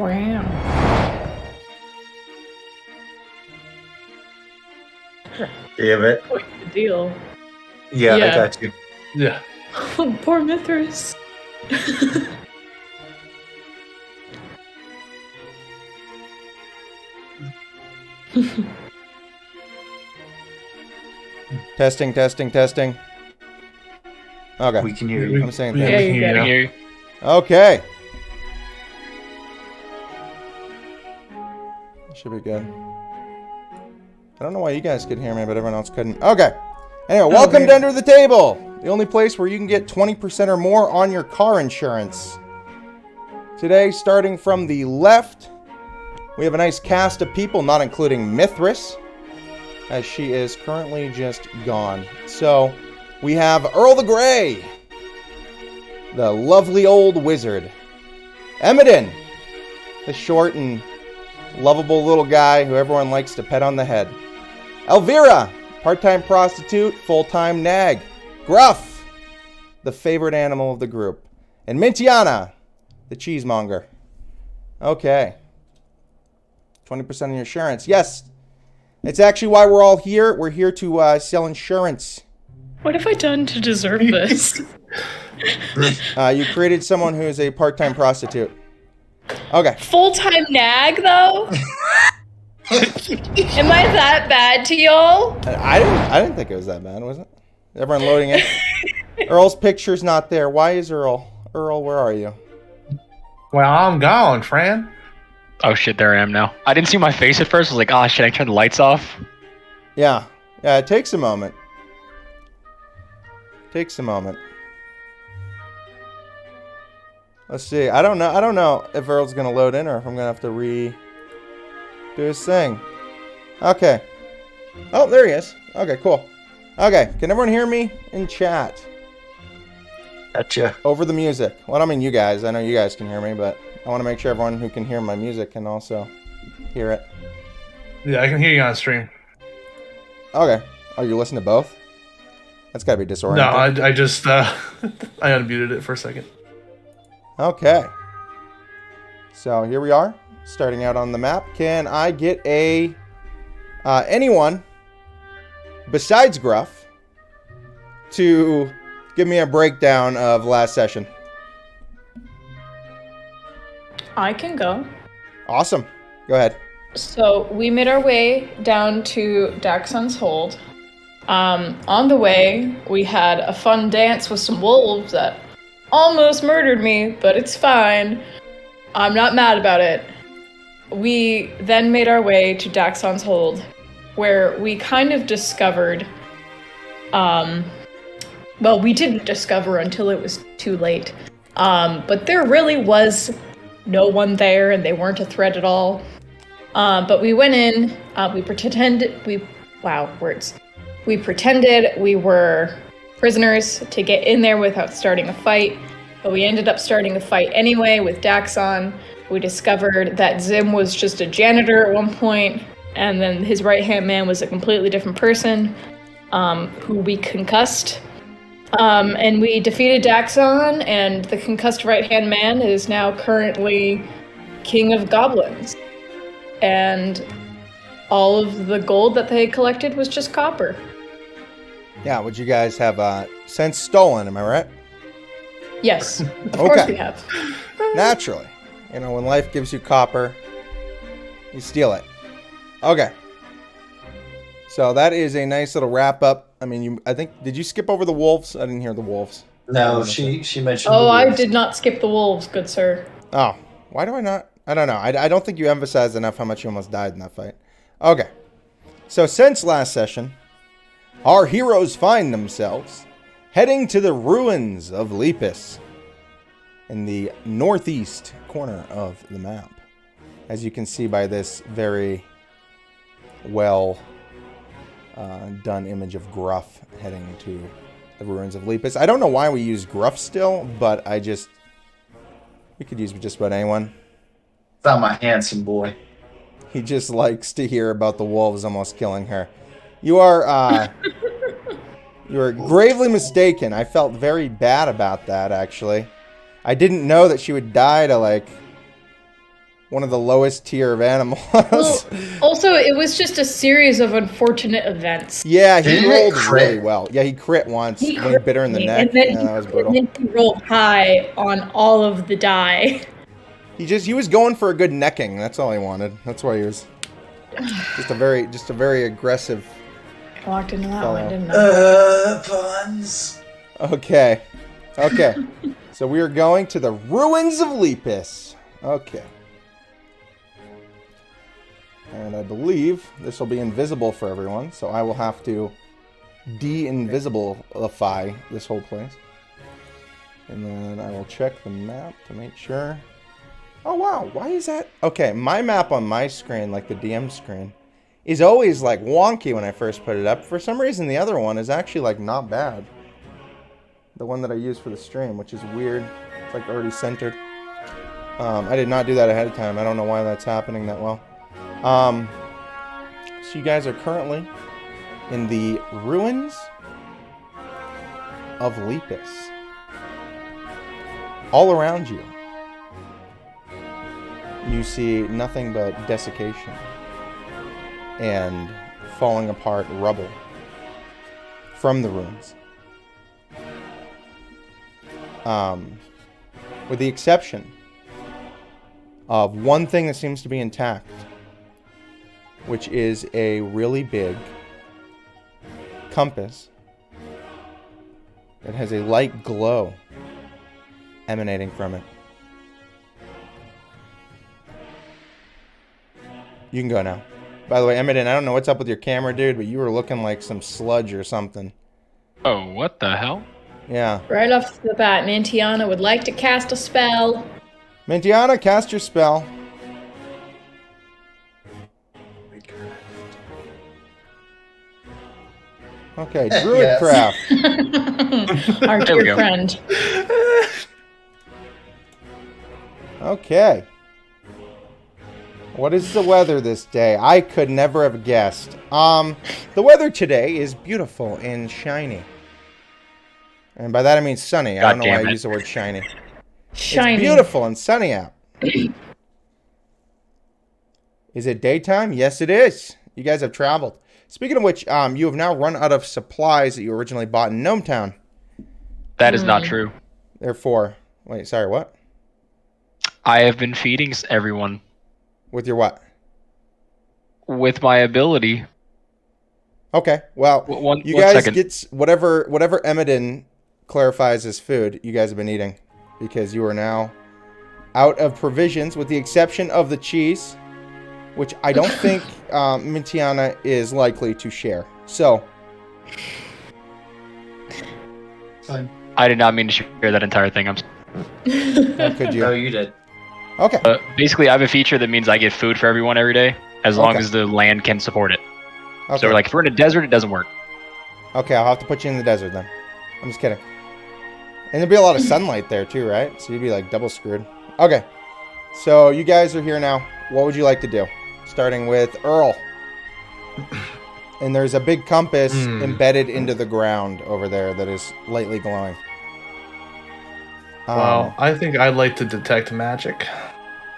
Wow. Damn it. Quite the deal. Yeah, Yeah. I got you. Yeah. Poor Mithras. Testing. Okay. We can hear you. I'm saying Yeah, things. we can Yeah, hear you. Okay. Should be good. I don't know why you guys could hear me, but everyone else couldn't. Okay. Anyway, welcome to Under the Table, the only place where you can get 20% or more on your car insurance. Today, starting from the left, we have a nice cast of people, not including Mithras, as she is currently just gone. So, we have Earl the Grey, the lovely old wizard. Emmedan, the short and lovable little guy who everyone likes to pet on the head. Elvira, part-time prostitute, full-time nag. Gruff, the favorite animal of the group. And Mintiana, the cheesemonger. Okay. 20% on your insurance. Yes, it's actually why we're all here. We're here to sell insurance. What have I done to deserve this? You created someone who is a part-time prostitute. Okay. Full-time nag, though? Am I that bad to y'all? I didn't think it was that bad, was it? Everyone loading in. Earl's picture's not there. Why is Earl? Earl, where are you? Well, I'm gone, Fran. Oh shit, there I am now. I didn't see my face at first. I was like, oh shit, I turned the lights off. Yeah. Yeah, it takes a moment. Let's see. I don't know if Earl's gonna load in or if I'm gonna have to do his thing. Okay. Oh, there he is. Okay, cool. Okay, can everyone hear me in chat? Gotcha. Over the music. Well, I mean you guys. I know you guys can hear me, but I want to make sure everyone who can hear my music can also hear it. Yeah, I can hear you on stream. Okay. Oh, you listen to both? That's gotta be No, disorienting. I just I unmuted it for a second. Okay. So here we are, starting out on the map. Can I get a anyone besides Gruff to give me a breakdown of last session? I can go. Awesome. Go ahead. So we made our way down to Daxon's Hold. On the way, we had a fun dance with some wolves that almost murdered me, but it's fine. I'm not mad about it. We then made our way to Daxon's Hold, where we kind of discovered, well, we didn't discover until it was too late, but there really was no one there, and they weren't a threat at all. But we went in, we pretended we were prisoners to get in there without starting a fight, but we ended up starting a fight anyway with Daxon. We discovered that Zim was just a janitor at one point, and then his right-hand man was a completely different person, who we concussed. And we defeated Daxon, and the concussed right-hand man is now currently King of Goblins. And all of the gold that they collected was just copper. Yeah, would you guys have since stolen, am I right? Yes, of course we have. Naturally. You know, when life gives you copper, you steal it. Okay. So that is a nice little wrap up. I mean, I think, did you skip over the wolves? I didn't hear the wolves. No, she mentioned. Oh, the I wolves. did not skip the wolves, good sir. Oh, why do I not? I don't know. I don't think you emphasized enough how much you almost died in that fight. Okay. So since last session, our heroes find themselves heading to the ruins of Lepus in the northeast corner of the map. As you can see by this very well done image of Gruff heading to the ruins of Lepus. I don't know why we use Gruff still, but we could use just about anyone. Found my handsome boy. He just likes to hear about the wolves almost killing her. You are gravely mistaken. I felt very bad about that, actually. I didn't know that she would die to, like, one of the lowest tier of animals. Well, also, it was just a series of unfortunate events. Yeah, he Didn't it rolled crit? really well. Yeah, he crit once He when he crit bit her in the me, neck. and then Yeah, that was brutal. And then he rolled high on all of the die. He was going for a good necking. That's all he wanted. That's why he was just a very aggressive. I walked into that one, didn't I? Puns. Okay. So we are going to the ruins of Lepus. Okay. And I believe this will be invisible for everyone, so I will have to de-invisiblify this whole place. And then I will check the map to make sure. Oh wow, why is that? Okay, my map on my screen, like the DM screen, is always like wonky when I first put it up. For some reason, the other one is actually like not bad. The one that I use for the stream, which is weird. It's like already centered. I did not do that ahead of time. I don't know why that's happening that well. So you guys are currently in the ruins of Lepus. All around you, you see nothing but desiccation and falling apart rubble from the ruins. With the exception of one thing that seems to be intact, which is a really big compass that has a light glow emanating from it. You can go now. By the way, Emmett, I don't know what's up with your camera, dude, but you were looking like some sludge or something. Oh, what the hell? Yeah. Right off the bat, Mantiana would like to cast a spell. Mantiana, cast your spell. Okay, Druidcraft. Our There we dear go. friend. Okay. What is the weather this day? I could never have guessed. The weather today is beautiful and shiny. And by that I mean sunny. I don't know why I use the word shiny. Shiny. It's beautiful and sunny out. Is it daytime? Yes, it is. You guys have traveled. Speaking of which, you have now run out of supplies that you originally bought in Gnome Town. That is not true. Therefore, wait, sorry, what? I have been feeding everyone With your what? with my ability. Okay, well, One you guys second. get whatever Emmedan clarifies as food, you guys have been eating. Because you are now out of provisions, with the exception of the cheese, which I don't think Mintiana is likely to share. So, Fine. I did not mean to share that entire thing. how could you? No, you did. Okay, Basically, I have a feature that means I get food for everyone every day, as long Okay. as the land can support it. okay. So, like, if we're in a desert, it doesn't work. Okay, I'll have to put you in the desert then. I'm just kidding. And there'll be a lot of sunlight there too, right? So you'd be like double screwed. Okay, so you guys are here now. What would you like to do? Starting with Earl. And there's a big compass embedded into the ground over there that is lightly glowing. Well, I think I'd like to detect magic.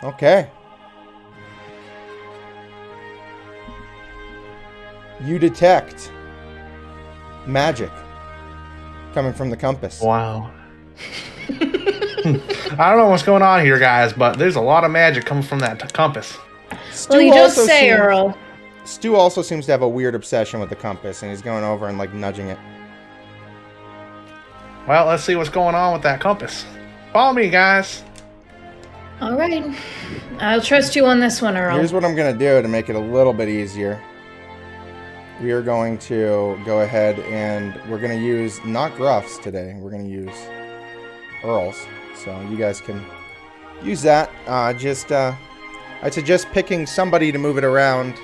Okay. You detect magic coming from the compass. Wow. I don't know what's going on here, guys, but there's a lot of magic coming from that compass. Well, you don't also say, seems- Earl. Stu also seems to have a weird obsession with the compass, and he's going over and like nudging it. Well, let's see what's going on with that compass. Follow me, guys. All right. I'll trust you on this one, Earl. Here's what I'm going to do to make it a little bit easier. We are going to go ahead and we're going to use not Gruffs today. We're going to use Earls. So you guys can use that. I'd suggest picking somebody to move it around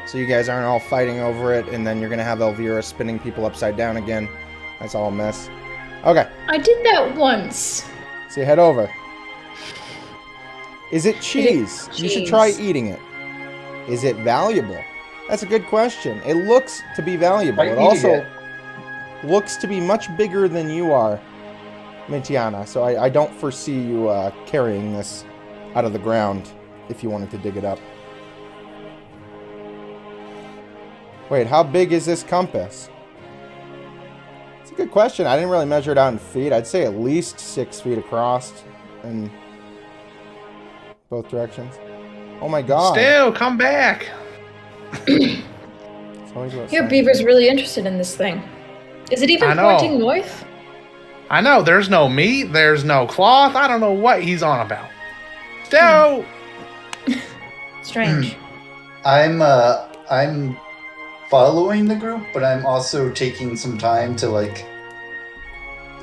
so you guys aren't all fighting over it, and then you're going to have Elvira spinning people upside down again. That's all a mess. Okay, I did that once. so you head over. Is it cheese? You should try cheese. eating it. Is it valuable? That's a good question. It looks to be valuable. By It eating also it. looks to be much bigger than you are, Mintiana. So I don't foresee you carrying this out of the ground if you wanted to dig it up. Wait, how big is this compass? It's a good question. I didn't really measure it out in feet. I'd say at least 6 feet across in both directions. Oh my god. Still, come back. It's always about Here, size. Beaver's really interested in this thing. Is it even I know. pointing north? I know, there's no meat, there's no cloth. I don't know what he's on about. Still. Strange. I'm following the group, but I'm also taking some time to like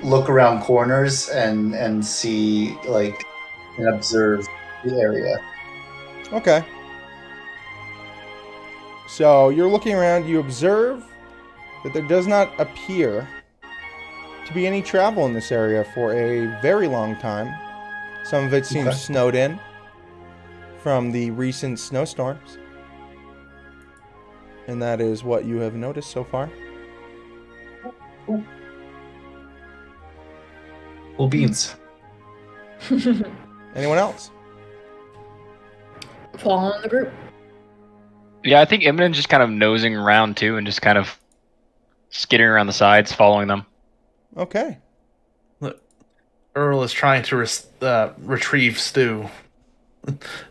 look around corners and see like and observe the area. Okay. So you're looking around, you observe that there does not appear to be any travel in this area for a very long time. Some of it seems Okay. snowed in from the recent snowstorms. And that is what you have noticed so far. Cool beans. Anyone else? Following the group. Yeah, I think Imminent's just kind of nosing around too, and just kind of skidding around the sides, following them. Okay. Earl is trying to retrieve Stu.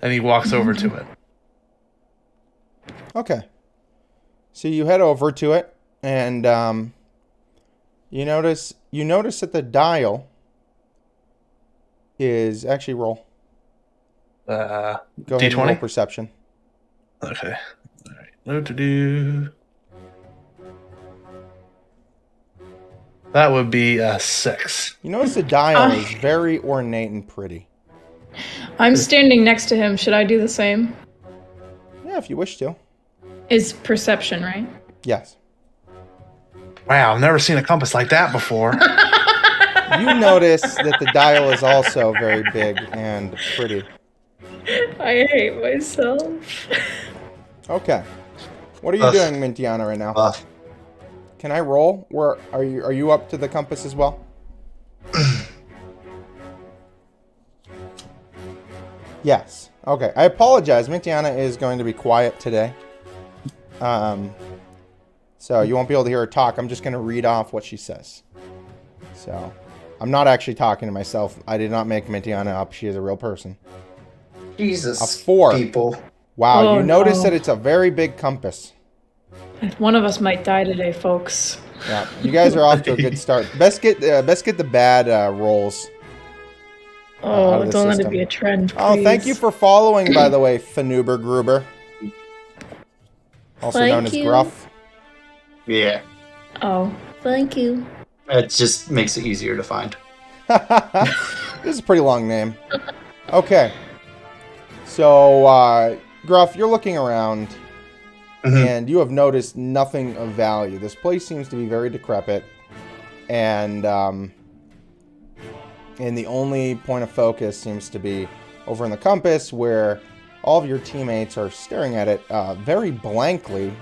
And he walks over to it. Okay. So you head over to it, and you notice that the dial is actually roll. Go ahead and roll D20? perception. Okay. Alright. What to do? That would be a 6. You notice the dial is very ornate and pretty. I'm standing next to him. Should I do the same? Yeah, if you wish to. Is perception, right? Yes. Wow, I've never seen a compass like that before. You notice that the dial is also very big and pretty. I hate myself. Okay. What are you doing, Mintiana, right now? Can I roll? Where are you up to the compass as well? Yes. Okay. I apologize. Mintiana is going to be quiet today. So you won't be able to hear her talk. I'm just going to read off what she says. So I'm not actually talking to myself. I did not make Mintiana up. She is a real person. Jesus. A 4. People. Wow. Oh, You notice no. that it's a very big compass. One of us might die today, folks. Yeah. You guys are off to a good start. Best get the bad rolls. out Oh, of the don't let it system. be a trend, please. Oh, thank you for following, by the way, Fanuber Gruber. Also known Thank as you. Gruff. Yeah. Oh, thank you. It just makes it easier to find. This is a pretty long name. Okay. So, Gruff, you're looking around, and you have noticed nothing of value. This place seems to be very decrepit, and the only point of focus seems to be over in the compass, where all of your teammates are staring at it very blankly,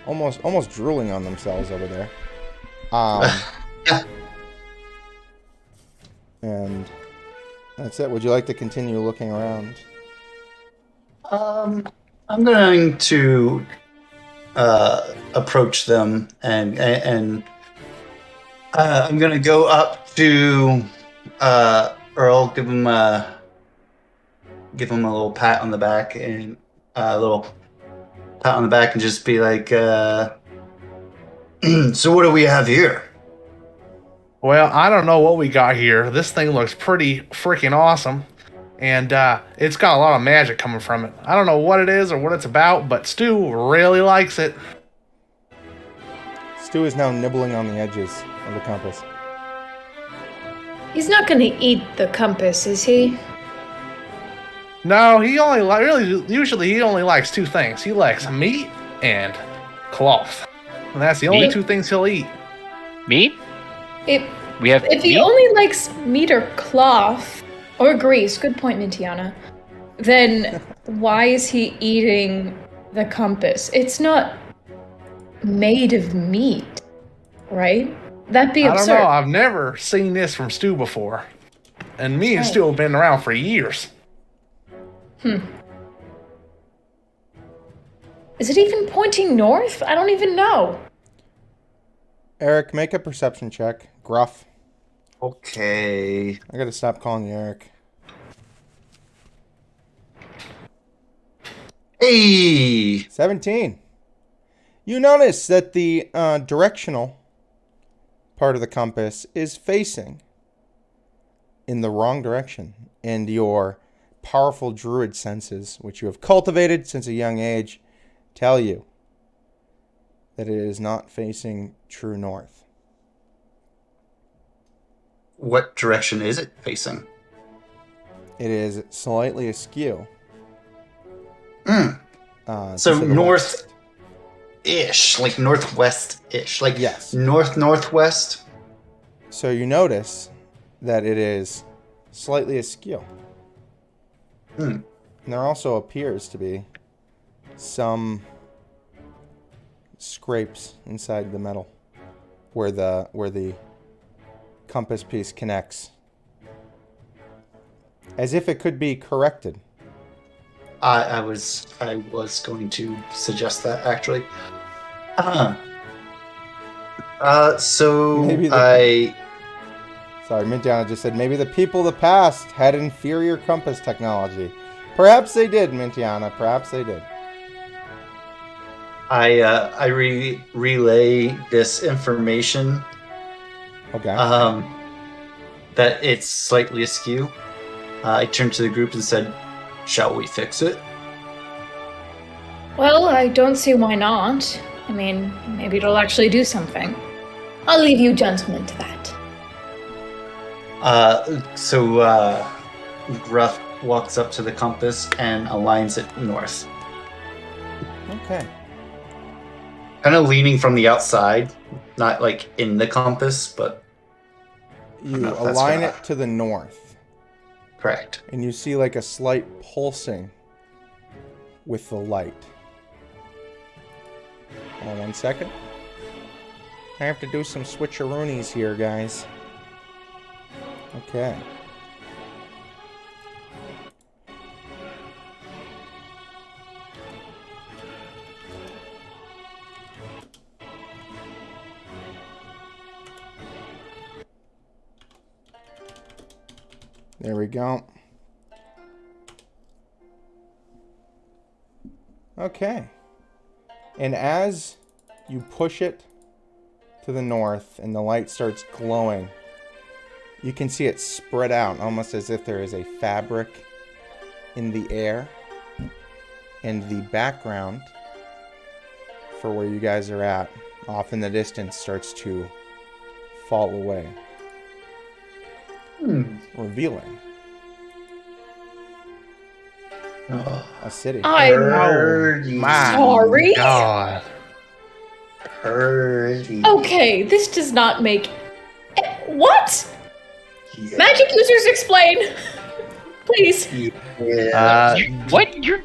almost drooling on themselves over there. And that's it. Would you like to continue looking around? I'm going to approach them and I'm going to go up to Earl, give him a little pat on the back and just be like, so what do we have here? Well, I don't know what we got here. This thing looks pretty freaking awesome. And it's got a lot of magic coming from it. I don't know what it is or what it's about, but Stu really likes it. Stu is now nibbling on the edges of the compass. He's not gonna eat the compass, is he? No, he only usually he only likes 2 things. He likes meat and cloth. And that's the only Meat? 2 things he'll eat. Meat? We have If he meat? only likes meat or cloth, or grease, good point, Mintiana, then why is he eating the compass? It's not made of meat, right? That'd be I don't absurd. know. I've never seen this from Stu before. And me and Stu have been around for years. Is it even pointing north? I don't even know. Eric, make a perception check. Gruff. Okay. I gotta stop calling you Eric. Hey! 17. You notice that the directional part of the compass is facing in the wrong direction, and your powerful druid senses, which you have cultivated since a young age, tell you that it is not facing true north. What direction is it facing? It is slightly askew. So to the north-ish, west. like northwest-ish, like Yes. northwest. So you notice that it is slightly askew. And there also appears to be some scrapes inside the metal where the compass piece connects, as if it could be corrected. I was going to suggest that actually. So Maybe Sorry, Mintiana just said maybe the people of the past had inferior compass technology. Perhaps they did, Mintiana. Perhaps they did. I relay this information. Okay. That it's slightly askew. I turned to the group and said, "Shall we fix it?" Well, I don't see why not. I mean, maybe it'll actually do something. I'll leave you gentlemen to that. So Gruff walks up to the compass and aligns it north. Okay. Kind of leaning from the outside, not like in the compass, but You know if that's align gonna- it to the north, correct. and you see like a slight pulsing with the light. Hold on 1 second. I have to do some switcheroonies here, guys. Okay. There we go. Okay. And as you push it to the north and the light starts glowing, you can see it spread out almost as if there is a fabric in the air. And the background for where you guys are at, off in the distance, starts to fall away. Revealing a city. I'm My sorry. God. Purdy. Okay, this does not make. What? Yeah. Magic users explain. Please. Yeah. What? You're.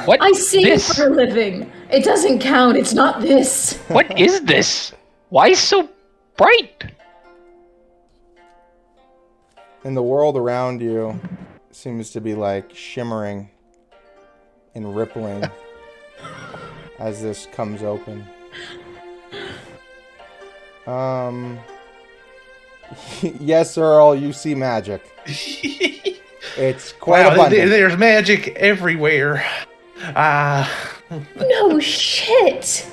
What? I sing this? for a living. It doesn't count. It's not this. What is this? Why is it so bright? And the world around you seems to be like shimmering and rippling as this comes open. Yes, Earl, you see magic. It's quite Wow, abundant. there's magic everywhere. No shit.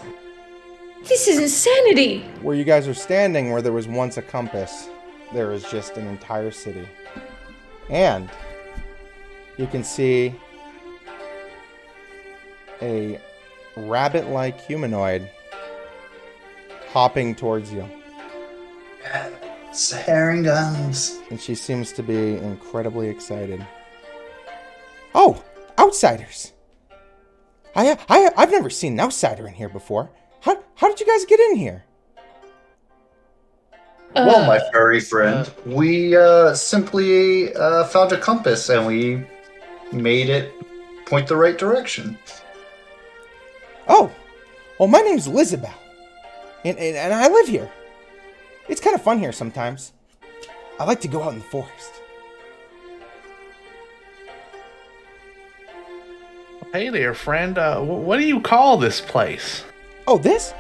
This is insanity. Where you guys are standing, where there was once a compass, there is just an entire city. And you can see a rabbit-like humanoid hopping towards you. It's herring guns. And she seems to be incredibly excited. Oh, outsiders! I've never seen an outsider in here before. How did you guys get in here? Well, my furry friend, we simply found a compass and we made it point the right direction. Oh, well, my name's Elizabeth, and I live here. It's kind of fun here sometimes. I like to go out in the forest. Hey there, friend. What do you call this place? Oh, this?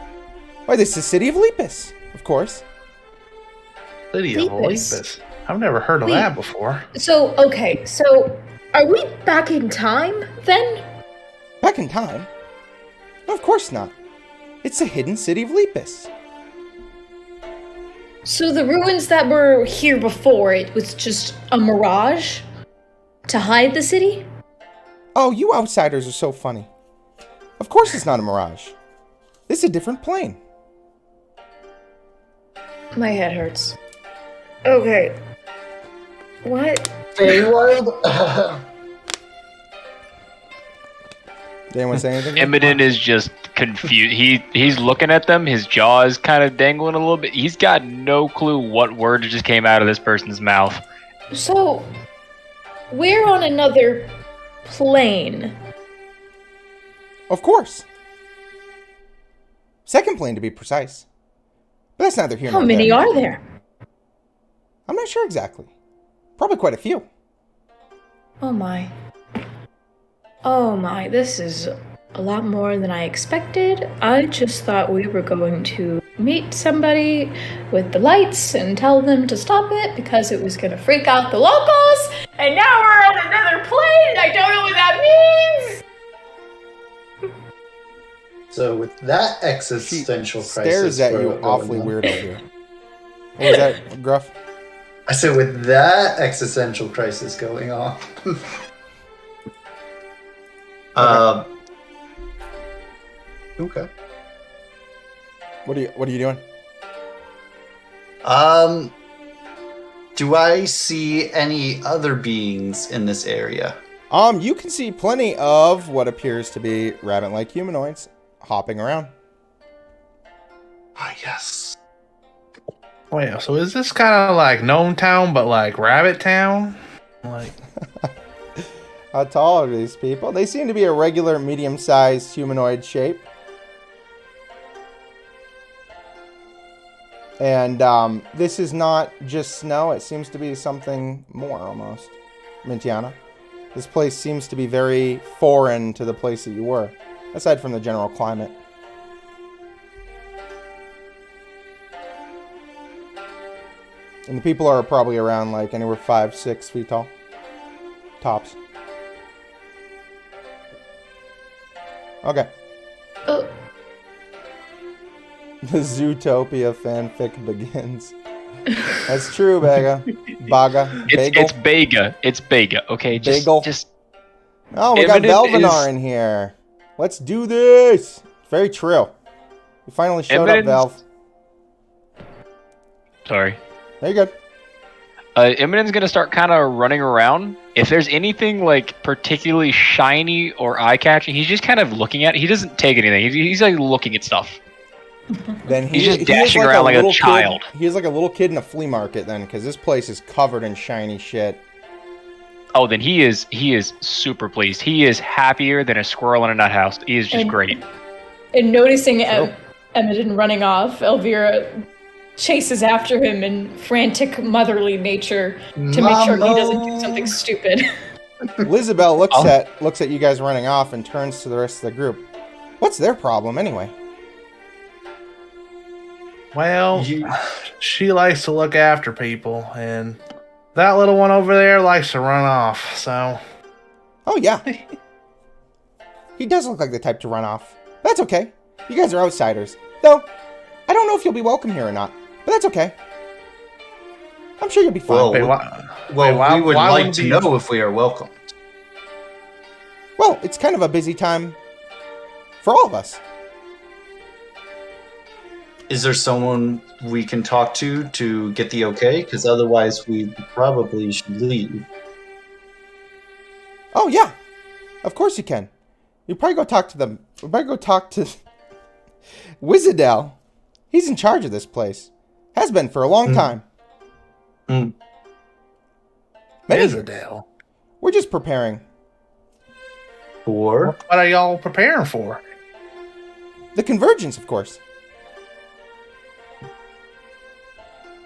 Why, this is the city of Lepus, of course. City of Lepus. Lepus. I've never heard of Wait. that before. So, okay, so are we back in time then? Back in time? No, of course not. It's the hidden city of Lepus. So the ruins that were here before, it was just a mirage to hide the city? Oh, you outsiders are so funny. Of course it's not a mirage. This is a different plane. My head hurts. Okay. What? Feywild? Did anyone say anything? Imogen is just confused. He's looking at them. His jaw is kind of dangling a little bit. He's got no clue what words just came out of this person's mouth. So, we're on another plane. Of course. Second plane, to be precise. But that's neither here How nor many there. are there? I'm not sure exactly. Probably quite a few. Oh my. Oh my, this is a lot more than I expected. I just thought we were going to meet somebody with the lights and tell them to stop it because it was going to freak out the locals, and now we're on another plane. I don't know what that means. So with that existential crisis, Stares at you going awfully on- weird over here. What was that, Gruff? I said with that existential crisis going on. Okay. What are you doing? Do I see any other beings in this area? You can see plenty of what appears to be rabbit-like humanoids hopping around. Ah, yes. Wait, so is this kind of like Gnome Town, but like Rabbit Town? Like, How tall are these people? They seem to be a regular medium-sized humanoid shape. And this is not just snow. It seems to be something more, almost. Mintiana. This place seems to be very foreign to the place that you were, aside from the general climate. And the people are probably around like anywhere 5-6 feet tall. Tops. Okay. Oh, The Zootopia fanfic begins. That's true, Baga. Baga. Bagel. It's Bega. It's Bega. Okay, Bagel. just Oh, we got Evident Velvenar is- in here. Let's do this. Very true. You finally showed up, Evidence- Valve. sorry. There you go. Imogen's gonna start kind of running around. If there's anything like particularly shiny or eye-catching, he's just kind of looking at it. He doesn't take anything. He's like looking at stuff. Then He's just he is dashing like around like a little child. Kid, he is like a little kid in a flea market then, because this place is covered in shiny shit. Oh, then he is super pleased. He is happier than a squirrel in a nut house. He is just And- great. and noticing Sure. Imogen running off, Elvira chases after him in frantic motherly nature to make sure he doesn't do something stupid. Lizabelle Oh. looks at you guys running off and turns to the rest of the group. What's their problem anyway? well, You- she likes to look after people, and that little one over there likes to run off, so... Oh yeah. He does look like the type to run off. That's okay. You guys are outsiders. Though, I don't know if you'll be welcome here or not, but that's okay. I'm sure you'll be fine. Well, Wait, Well, why- we would why like wouldn't to you- know if we are welcome. Well, it's kind of a busy time for all of us. Is there someone we can talk to get the okay? Because otherwise we probably should leave. Oh yeah, of course you can. You probably go talk to them. We probably go talk to Wizadel. He's in charge of this place. Has been for a long time. Mm. Many- Isabel. We're just preparing. Or What are y'all preparing for? The convergence, of course.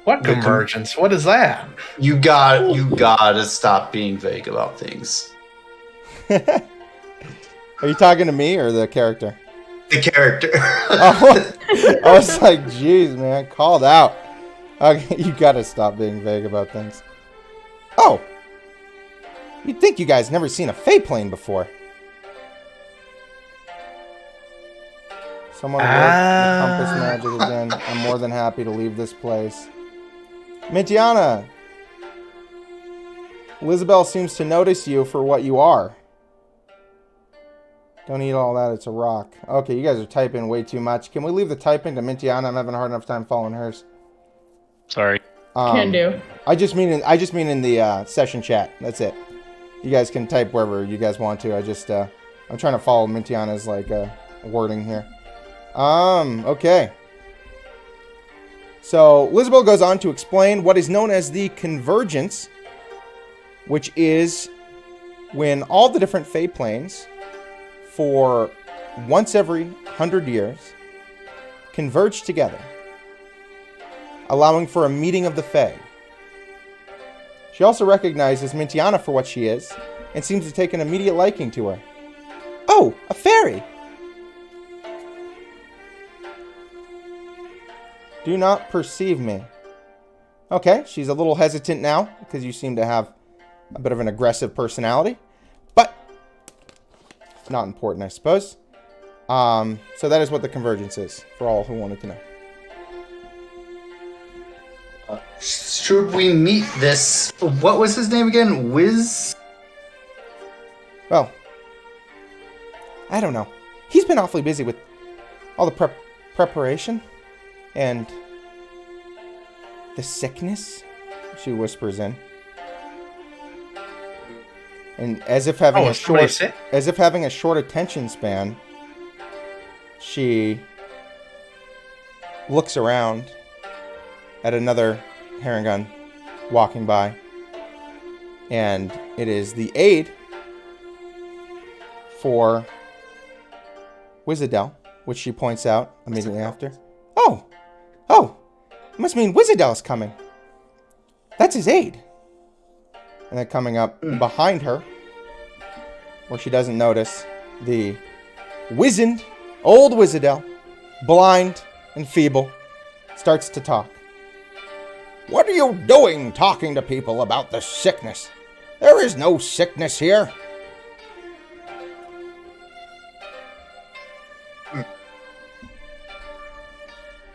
What The con- convergence? What is that? you gotta stop being vague about things. Are you talking to me or the character? The character. Oh, I was like, jeez, man, called out. Okay, you gotta stop being vague about things. Oh, you'd think you guys never seen a Fey plane before. Someone work the compass magic again. I'm more than happy to leave this place. Mintiana, Elizabeth seems to notice you for what you are. Don't eat all that, it's a rock. Okay, you guys are typing way too much. Can we leave the typing to Mintiana? I'm having a hard enough time following hers. Sorry. Can do. I just mean in the session chat. That's it. You guys can type wherever you guys want to. I'm trying to follow Mintiana's wording here. Okay. So Elizabeth goes on to explain what is known as the convergence, which is when all the different Fey planes, for once every 100 years, converge together, allowing for a meeting of the Fae. She also recognizes Mintiana for what she is, and seems to take an immediate liking to her. Oh, a fairy! Do not perceive me. Okay, she's a little hesitant now, because you seem to have a bit of an aggressive personality. But, not important, I suppose. So that is what the convergence is, for all who wanted to know. Should we meet this... What was his name again? Well, I don't know. He's been awfully busy with all the preparation and the sickness, she whispers in. And as if having a short attention span, she looks around at another Harengon walking by, and it is the aide for Wizardel, which she points out immediately after. Oh, must mean Wizardel's coming. That's his aide. And then coming up behind her, where she doesn't notice, the wizened old Wizardel, blind and feeble, starts to talk. What are you doing talking to people about the sickness? There is no sickness here.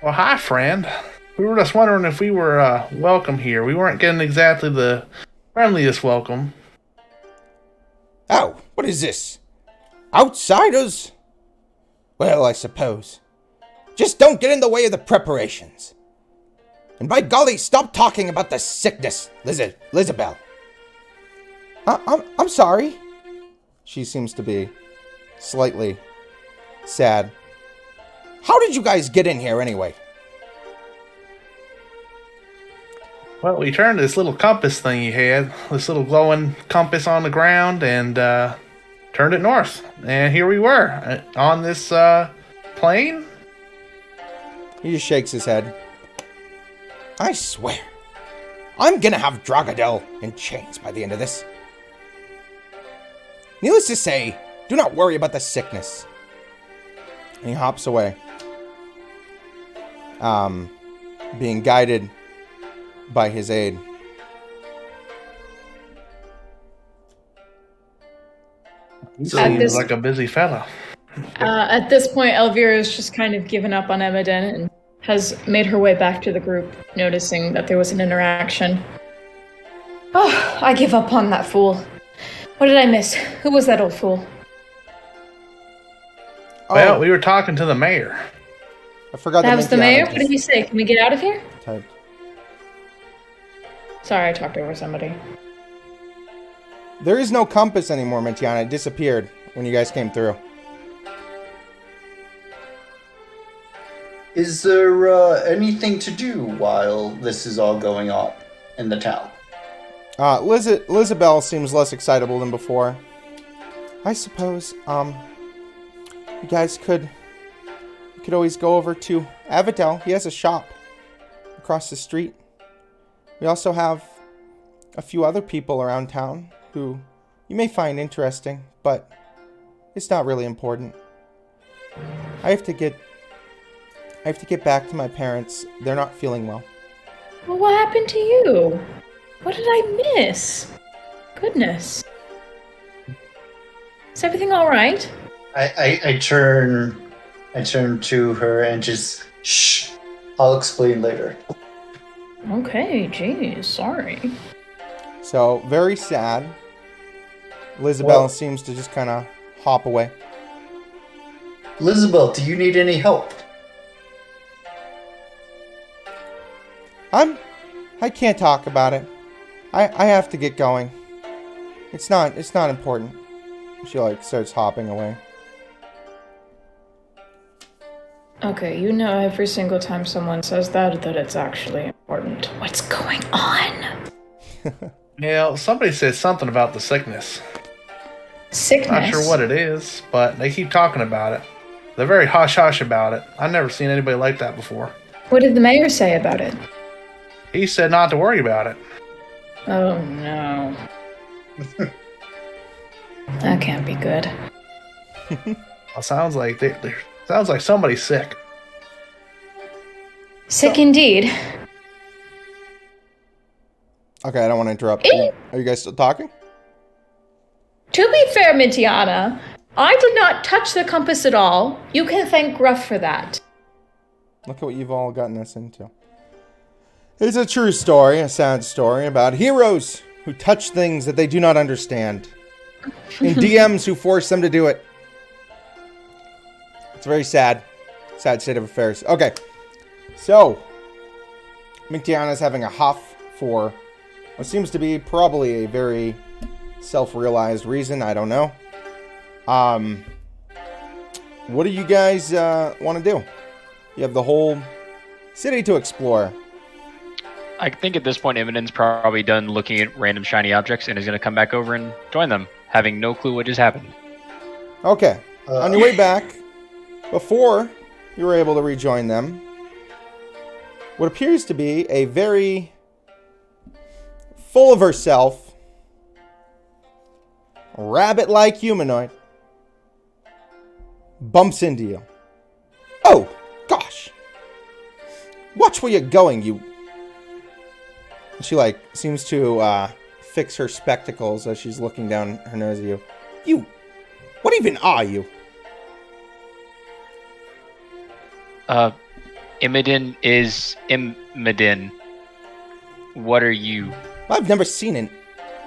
Well, hi, friend. We were just wondering if we were welcome here. We weren't getting exactly the friendliest welcome. Oh, what is this? Outsiders? Well, I suppose. Just don't get in the way of the preparations. And by golly, stop talking about the sickness, Lizabelle. I'm sorry. She seems to be slightly sad. How did you guys get in here anyway? Well, we turned this little compass thing you had, this little glowing compass on the ground, and turned it north. And here we were, on this plane. He just shakes his head. I swear, I'm gonna have Dragadel in chains by the end of this. Needless to say, do not worry about the sickness. And he hops away. Being guided by his aide. Seems like a busy fella. At this point, Elvira has just kind of given up on Emiden and has made her way back to the group, noticing that there was an interaction. Oh, I give up on that fool. What did I miss? Who was that old fool? Well, we were talking to the mayor. I forgot that was the mayor? What did he say? Can we get out of here? Typed. Sorry, I talked over somebody. There is no compass anymore, Mintiana. It disappeared when you guys came through. Is there anything to do while this is all going on in the town? Lizabelle seems less excitable than before. I suppose, you guys could always go over to Avitrea. He has a shop across the street. We also have a few other people around town who you may find interesting, but It's not really important. I have to get back to my parents. They're not feeling well. Well, what happened to you? What did I miss? Goodness. Is everything all right? I turn to her and just shh. I'll explain later. Okay, geez, sorry. So, very sad. Lizabelle Well- seems to just kind of hop away. Elizabeth, do you need any help? I can't talk about it. I have to get going. It's not important. She like starts hopping away. Okay, you know every single time someone says that it's actually important. What's going on? Yeah, somebody said something about the sickness. Sickness? Not sure what it is, but they keep talking about it. They're very hush-hush about it. I've never seen anybody like that before. What did the mayor say about it? He said not to worry about it. Oh no. That can't be good. Well, sounds like sounds like somebody's sick. Sick indeed. Okay, I don't want to interrupt. Are you guys still talking? To be fair, Mitiana, I did not touch the compass at all. You can thank Gruff for that. Look at what you've all gotten us into. It's a true story, a sad story about heroes who touch things that they do not understand. And DMs who force them to do it. It's very sad. Sad state of affairs. Okay. So, Mictiana's having a huff for what seems to be probably a very self-realized reason. I don't know. What do you guys want to do? You have the whole city to explore. I think at this point, Imogen's probably done looking at random shiny objects and is going to come back over and join them, having no clue what just happened. Okay. On your way back, before you were able to rejoin them, what appears to be a very full of herself, rabbit-like humanoid bumps into you. Oh, gosh. Watch where you're going, you... She, like, seems to fix her spectacles as she's looking down her nose at you. You... What even are you? Imogen is Imogen. What are you? I've never seen an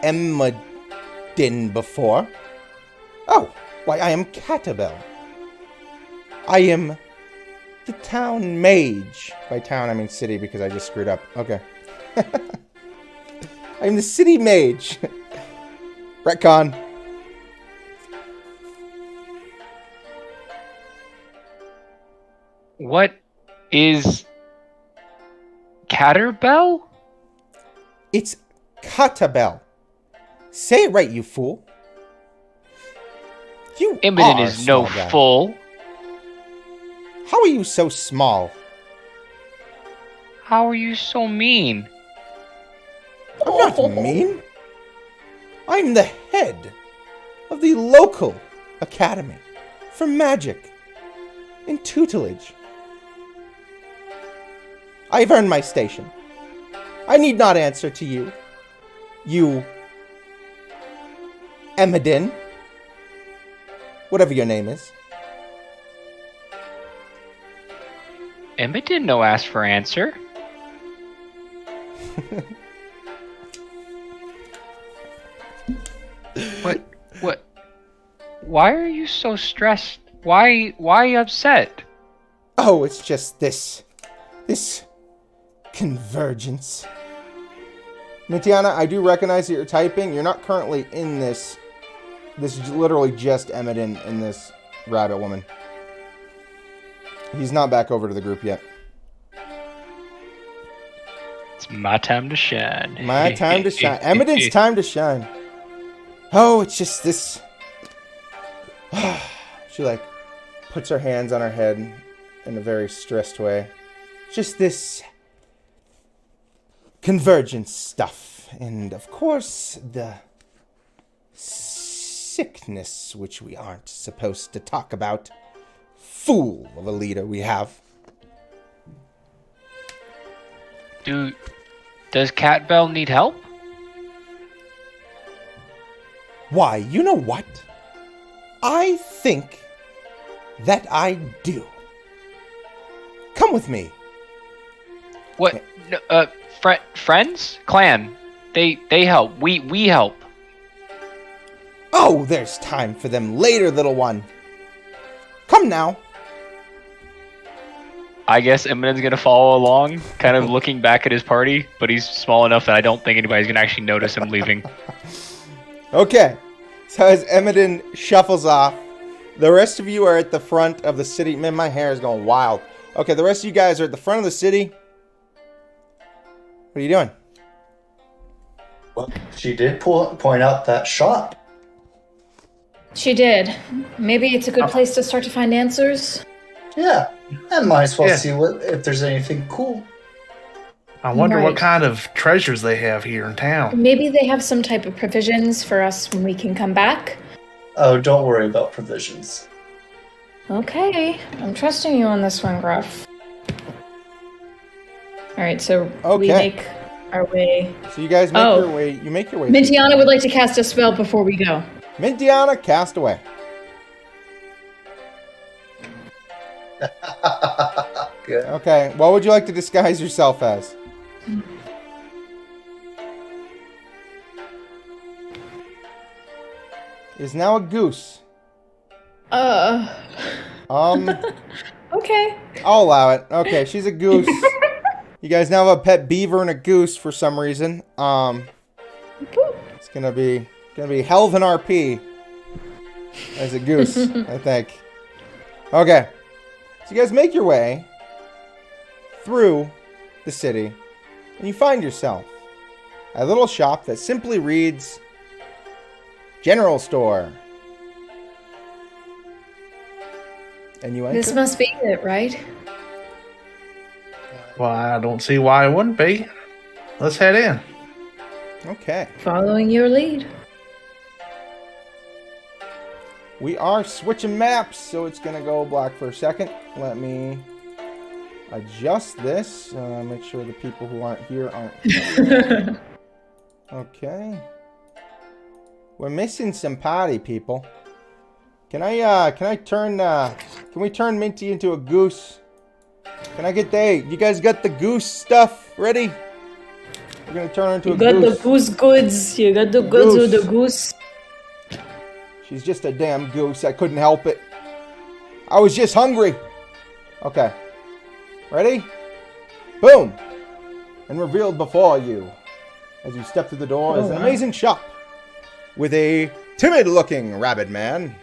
Emmadin before. Oh, why, I am Catabel. I am the town mage. By town, I mean city, because I just screwed up. Okay. I'm the city mage. Retcon. What is Caterbell? It's Catabel. Say it right, you fool. You Imogen are a is no small guy. fool. How are you so small? How are you so mean? I'm not mean. I'm the head of the local academy for magic and tutelage. I've earned my station. I need not answer to you. You... Emmedin. Whatever your name is. Imogen no ask for answer. What? Why are you so stressed? Why upset? Oh, it's just this convergence. Mitiana, I do recognize that you're typing. You're not currently in this. This is literally just Emmedin and this rabbit woman. He's not back over to the group yet. It's my time to shine. My time to shine. Emmedin's time to shine. Oh, it's just this. She like puts her hands on her head in a very stressed way. Just this convergence stuff. And of course, the sickness, which we aren't supposed to talk about. Fool of a leader we have. Does Cat Bell need help? Why, you know what? I think that I do. Come with me. What? No, friends? Clan. They help. We help. Oh, there's time for them later, little one. Come now. I guess Eminem's gonna follow along, kind of looking back at his party, but he's small enough that I don't think anybody's gonna actually notice him leaving. Okay. So as Eminem shuffles off, the rest of you are at the front of the city. Man, my hair is going wild. Okay, the rest of you guys are at the front of the city. What are you doing? Well, she did point out that shop. She did. Maybe it's a good place to start to find answers. Yeah, I might as well see if there's anything cool. I wonder what kind of treasures they have here in town. Maybe they have some type of provisions for us when we can come back. Oh, don't worry about provisions. Okay, I'm trusting you on this one, Gruff. Alright, so we make our way... So you guys make your way... You make your way... Mintiana would like to cast a spell before we go. Mintiana, cast away. Good. Okay, what would you like to disguise yourself as? Is now a goose. Okay. I'll allow it. Okay, she's a goose. You guys now have a pet beaver and a goose for some reason. It's gonna be Helven RP as a goose, I think. Okay. So you guys make your way through the city, and you find yourself at a little shop that simply reads General Store. And you enter. This must be it, right? Well, I don't see why it wouldn't be. Let's head in. Okay. Following your lead. We are switching maps, so it's going to go black for a second. Let me adjust this. Make sure the people who aren't here aren't. Okay. We're missing some party people. Can we turn Minty into a goose? Can I get you guys got the goose stuff ready? We're going to turn her into a goose. You got the goose goods. You got the goods with the goose. She's just a damn goose. I couldn't help it. I was just hungry. Okay. Ready? Boom! And revealed before you, as you step through the door, is an amazing shop with a timid-looking rabbit man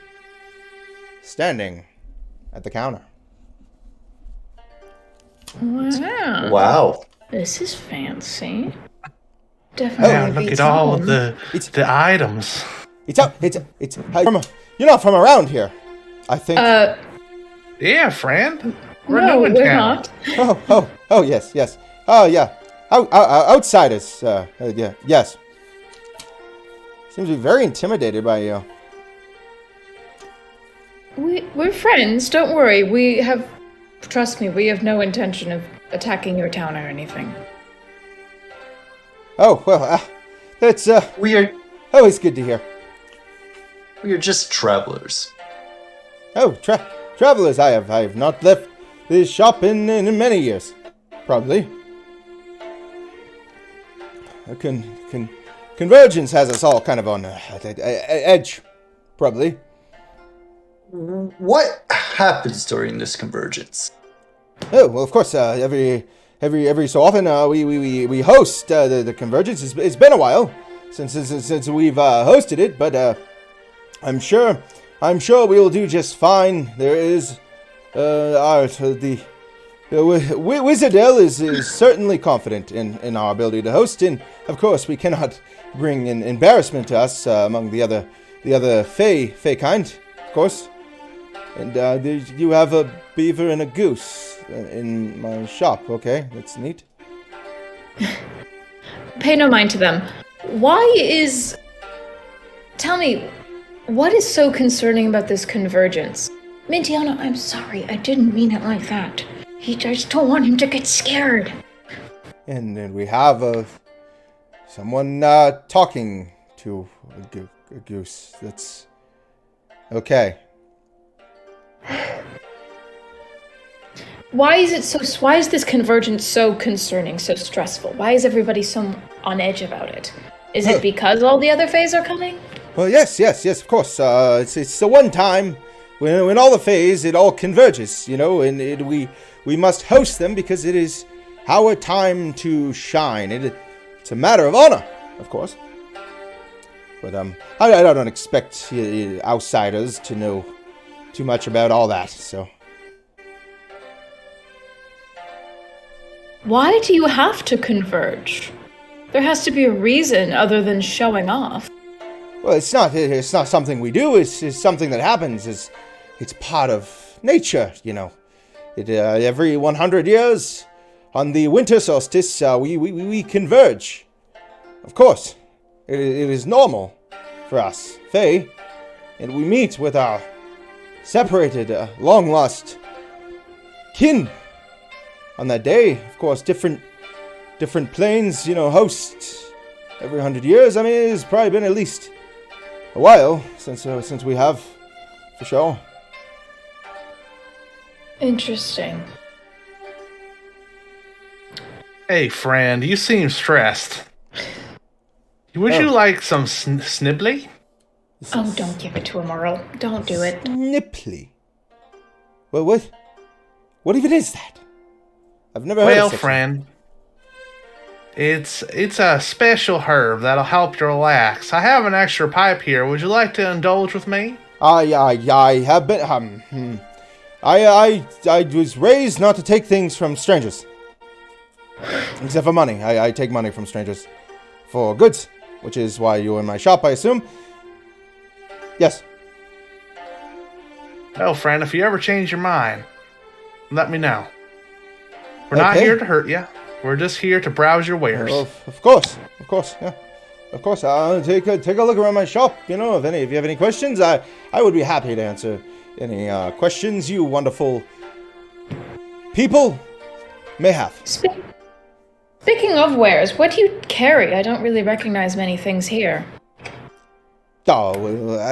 standing at the counter. Wow. This is fancy. Definitely. Look at all of the items. You're not from around here, I think. Yeah, friend. We're no, new in we're town. not. Oh, yes. Oh, yeah. Outsiders. Yeah, yes. Seems to be very intimidated by you. We're friends. Don't worry. Trust me. We have no intention of attacking your town or anything. Oh well, that's We are always good to hear. just travelers. Oh, travelers. I have not left this shop in many years, probably. Convergence has us all kind of on edge, probably. What happens during this convergence? Oh well, of course. Every so often we host the convergence. It's been a while since we've hosted it, but I'm sure we will do just fine. There is the Wizardell is certainly confident in our ability to host, and of course we cannot bring an embarrassment to us among the other Fey kind, of course. And you have a beaver and a goose in my shop. Okay, that's neat. Pay no mind to them. Tell me, What is so concerning about this convergence? Mintiana, I'm sorry. I didn't mean it like that. I just don't want him to get scared. And then we have someone talking to a goose. That's okay. Why is this convergence so concerning, so stressful? Why is everybody so on edge about it? Is it because all the other Fays are coming? Well, yes, of course. It's the one time when all the Fays, it all converges, and we must host them because it is our time to shine. It's a matter of honor, of course. But I don't expect outsiders to know too much about all that, so. Why do you have to converge? There has to be a reason other than showing off. Well, it's not something we do. It's something that happens. It's part of nature, Every 100 years, on the winter solstice, we converge. Of course, it is normal for us, Fae, and we meet with our separated, long-lost kin. On that day, of course, different planes, host every 100 years. I mean, it's probably been at least a while since we have, for sure. Interesting. Hey, friend, you seem stressed. Would you like some snibbly? Oh, don't give it to him, Earl. Don't do it. Snipply? Well, what even is that? I've never heard of such. Well, friend, it's a special herb that'll help you relax. I have an extra pipe here. Would you like to indulge with me? I have been I was raised not to take things from strangers. Except for money. I take money from strangers for goods, which is why you're in my shop, I assume. Yes. Well, friend, if you ever change your mind, let me know. We're not here to hurt you. We're just here to browse your wares. Of course, yeah. Of course, I'll take a look around my shop. If you have any questions, I would be happy to answer any questions you wonderful people may have. Speaking of wares, what do you carry? I don't really recognize many things here. Oh,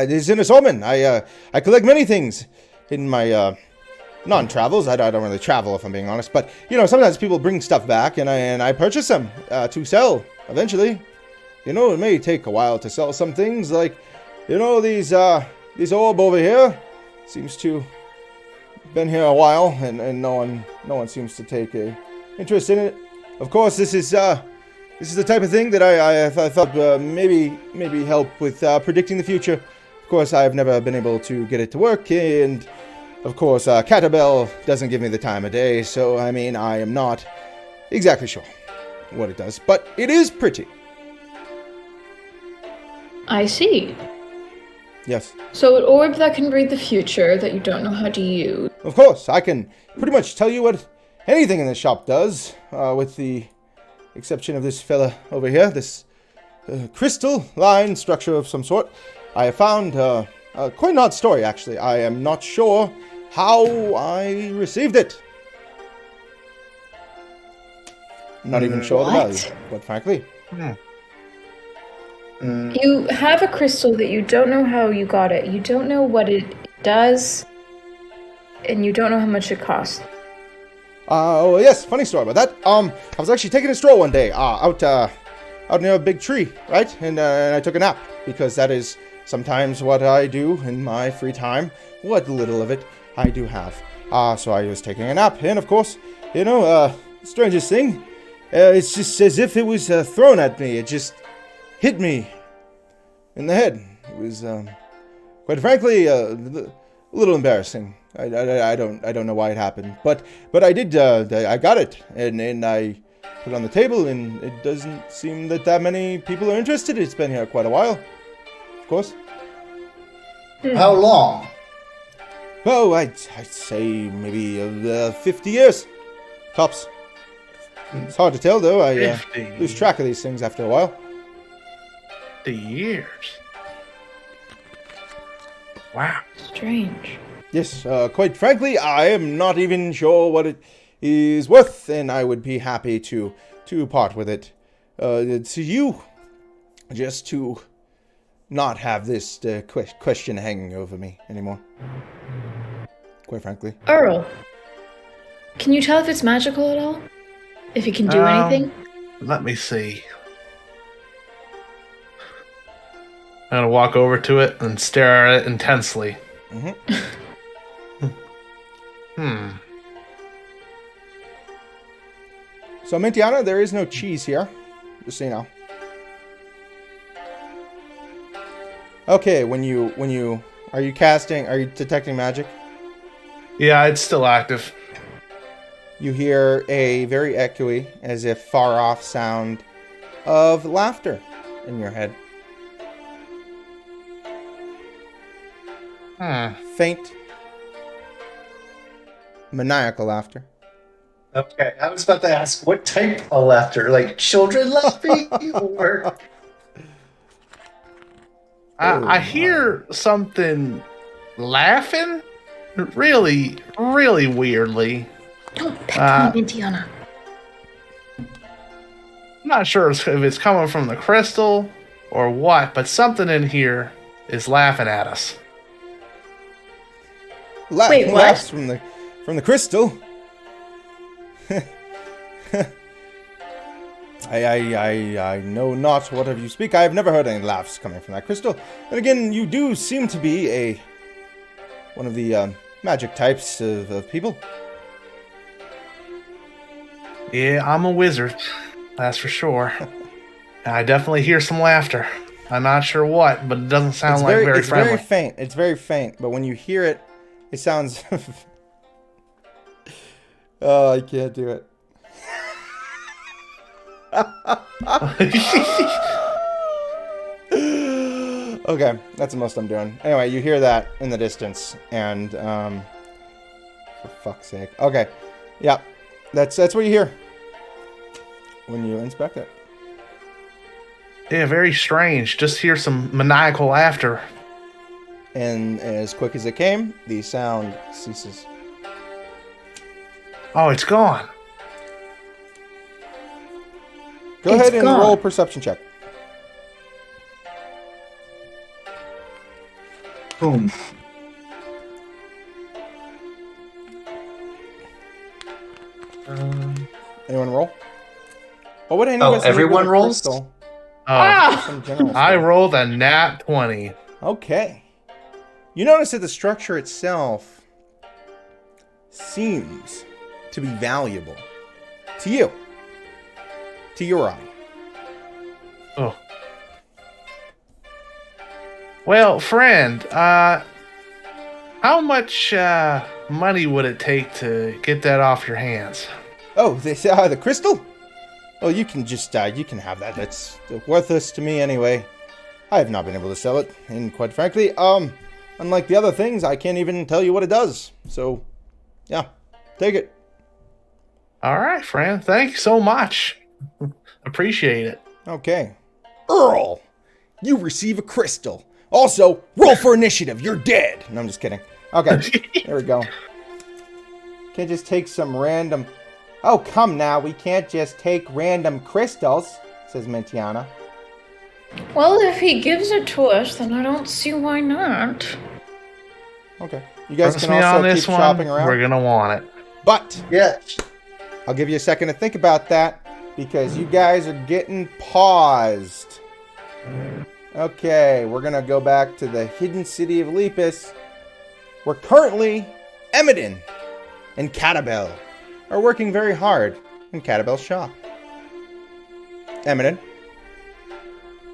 it's an assortment. I collect many things in my non-travels. I don't really travel, if I'm being honest. But, sometimes people bring stuff back, and I purchase them to sell eventually. It may take a while to sell some things, like, these orb over here seems to been here a while, and no one seems to take a interest in it. Of course, this is the type of thing that I thought maybe help with predicting the future. Of course, I've never been able to get it to work, and of course, Catabel doesn't give me the time of day, so I am not exactly sure what it does, but it is pretty. I see. Yes. So an orb that can read the future that you don't know how to use. Of course, I can pretty much tell you what anything in this shop does, with the exception of this fella over here, this crystal line structure of some sort. I have found quite an odd story, actually. I am not sure how I received it. I'm not even sure the value, but frankly. You have a crystal that you don't know how you got it. You don't know what it does, and you don't know how much it costs. Yes, funny story about that. I was actually taking a stroll one day, out near a big tree, right? And I took a nap, because that is sometimes what I do in my free time. What little of it I do have. So I was taking a nap, and of course, strangest thing, it's just as if it was thrown at me. It just hit me in the head. It was, quite frankly, a little embarrassing. I don't know why it happened, but I did. I got it, and I put it on the table, and it doesn't seem that many people are interested. It's been here quite a while, of course. How long? Oh, I'd say maybe 50 years, tops. It's hard to tell, though. I lose track of these things after a while. 50 years. Wow. Strange. Yes, quite frankly, I am not even sure what it is worth, and I would be happy to part with it to you, just to not have this question hanging over me anymore. Quite frankly. Earl, can you tell if it's magical at all? If it can do anything? Let me see. I'm gonna walk over to it and stare at it intensely. So, Mintiana, there is no cheese here, just so you know. Okay, are you detecting magic? Yeah, it's still active. You hear a very echoey, as if far off sound of laughter in your head. Faint, maniacal laughter. Okay, I was about to ask what type of laughter, like children laughing, or I hear something laughing, really, really weirdly. Don't pet me, Mintiana. I'm not sure if it's coming from the crystal or what, but something in here is laughing at us. Wait, what? Laughs from the crystal. I know not what of you speak. I have never heard any laughs coming from that crystal. And again, you do seem to be one of the magic types of people. Yeah, I'm a wizard, that's for sure. And I definitely hear some laughter. I'm not sure what, but it doesn't sound very friendly. It's very faint. It's very faint, but when you hear it, it sounds... Oh, I can't do it. Okay, that's the most I'm doing. Anyway, you hear that in the distance, and for fuck's sake. Okay, yeah, that's what you hear when you inspect it. Yeah, very strange. Just hear some maniacal laughter. And as quick as it came, the sound ceases. Oh, it's gone. Go ahead and roll a perception check. boom. Anyone roll? Well, what anyone everyone rolls? I rolled a nat 20. Okay. You notice that the structure itself seems to be valuable to you, to your eye. Oh. Well, friend, how much money would it take to get that off your hands? Oh, the crystal? Well, you can just, you can have that. That's worthless to me anyway. I have not been able to sell it, and quite frankly, unlike the other things, I can't even tell you what it does. So, yeah, take it. All right, friend. Thank you so much. Appreciate it. Okay. Earl, you receive a crystal. Also, roll for initiative. You're dead. No, I'm just kidding. Okay, there we go. Can't just take some random... Oh, come now. We can't just take random crystals, says Mintiana. Well, if he gives it to us, then I don't see why not. Okay. You guys Trust can me also on keep this one, shopping around. we're gonna want it. But Yeah. I'll give you a second to think about that because you guys are getting paused. Okay, we're going to go back to the hidden city of Lepus. We're currently Emiden and Catabel are working very hard in Catabel's shop. Emiden.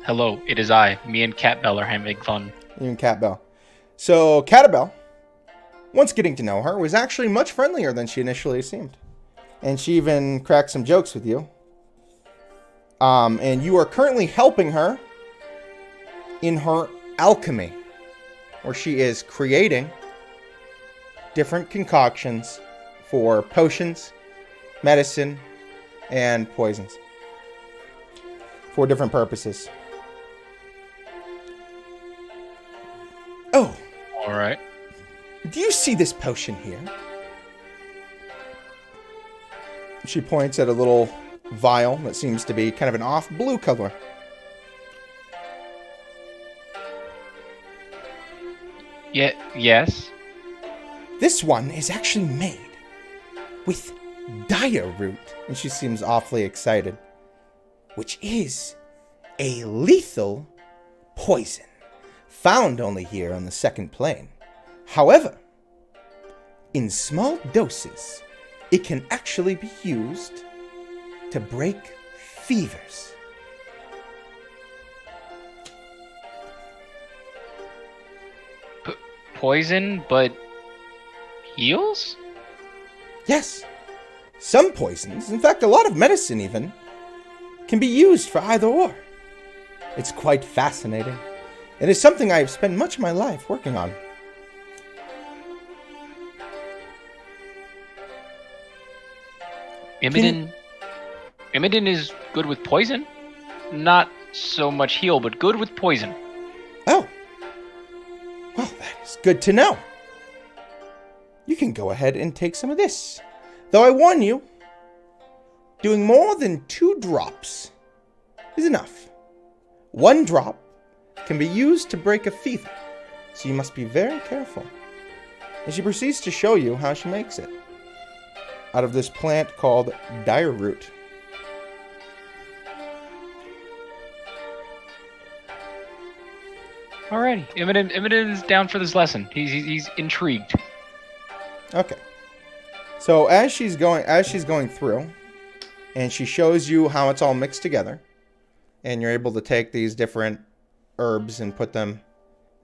Hello, it is I. Me and Cat Bell are having fun. You and Catabel. So Catabel, once getting to know her, was actually much friendlier than she initially seemed. And she even cracked some jokes with you. And you are currently helping her in her alchemy, where she is creating different concoctions for potions, medicine, and poisons for different purposes. Oh, All right. Do you see this potion here? She points at a little vial that seems to be kind of an off blue color. Yeah. Yes. This one is actually made with dire root, and she seems awfully excited, which is a lethal poison found only here on the second plane. However, in small doses, it can actually be used to break fevers. Poison, but heals? Yes, some poisons, in fact a lot of medicine even, can be used for either or. It's quite fascinating. It is something I have spent much of my life working on. Imogen is good with poison. Not so much heal, but good with poison. Oh. Well, that is good to know. You can go ahead and take some of this. Though I warn you, doing more than 2 drops is enough. 1 drop can be used to break a fever, so you must be very careful. And she proceeds to show you how she makes it. Out of this plant called dire root. Alrighty, Imogen is down for this lesson. He's intrigued. Okay. So as she's going through, and she shows you how it's all mixed together, and you're able to take these different herbs and put them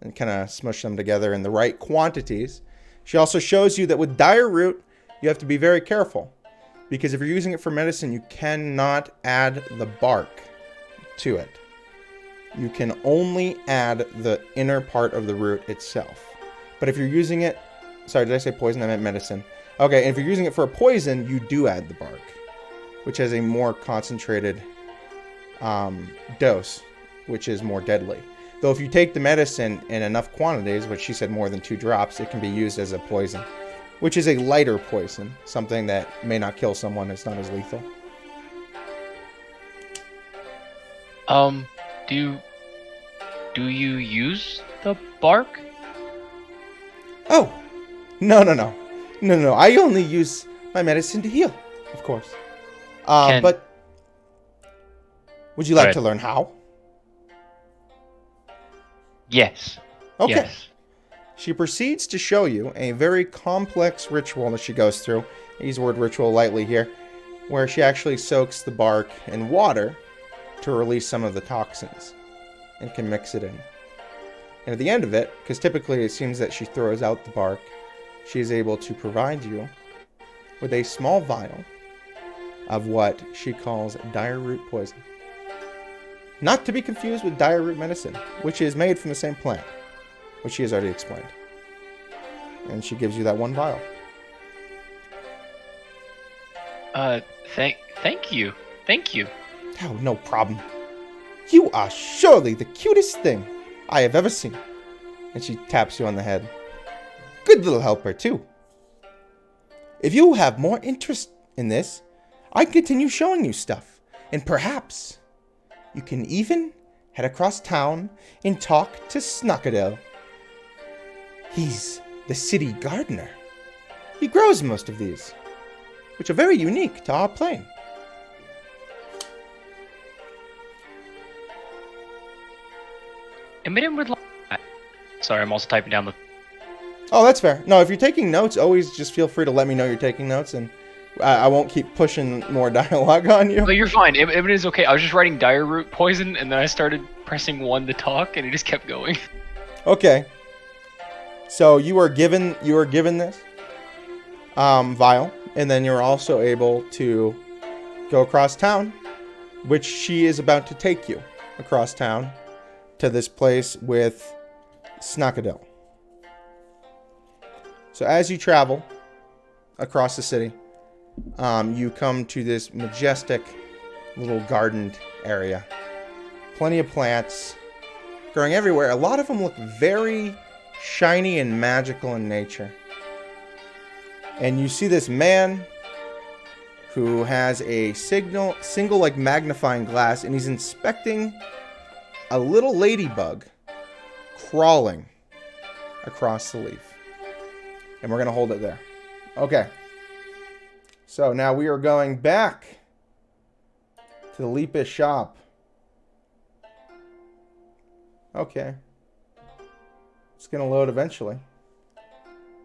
and kind of smush them together in the right quantities. She also shows you that with dire root, you have to be very careful, because if you're using it for medicine, you cannot add the bark to it. You can only add the inner part of the root itself. But if you're using it, sorry, did I say poison? I meant medicine. Okay, and if you're using it for a poison, you do add the bark, which has a more concentrated dose, which is more deadly. Though if you take the medicine in enough quantities, which she said more than 2 drops, it can be used as a poison, which is a lighter poison, something that may not kill someone. It's not as lethal. Do you use the bark? Oh, no. I only use my medicine to heal, of course. But would you like to learn how? Yes. Okay. Yes. She proceeds to show you a very complex ritual that she goes through. I use the word ritual lightly here, where she actually soaks the bark in water to release some of the toxins and can mix it in. And at the end of it, because typically it seems that she throws out the bark, she is able to provide you with a small vial of what she calls dire root poison. Not to be confused with dire root medicine, which is made from the same plant, which she has already explained. And she gives you that 1 vial. Thank you. Thank you. Oh, no problem. You are surely the cutest thing I have ever seen. And she taps you on the head. Good little helper, too. If you have more interest in this, I can continue showing you stuff. And perhaps you can even head across town and talk to Snockadell. He's the city gardener. He grows most of these, which are very unique to our plane. Imogen would like that. Sorry, I'm also typing down the... Oh, that's fair. No, if you're taking notes, always just feel free to let me know you're taking notes, and I won't keep pushing more dialogue on you. No, you're fine. Imogen is okay. I was just writing dire root poison, and then I started pressing 1 to talk, and it just kept going. Okay. So you are given this vial, and then you're also able to go across town, which she is about to take you across town to this place with Snockadell. So as you travel across the city, you come to this majestic little gardened area. Plenty of plants growing everywhere. A lot of them look very shiny and magical in nature. And you see this man who has a single like magnifying glass, and he's inspecting a little ladybug crawling across the leaf. And we're going to hold it there. Okay. So now we are going back to the Leapish shop. Okay. It's going to load eventually.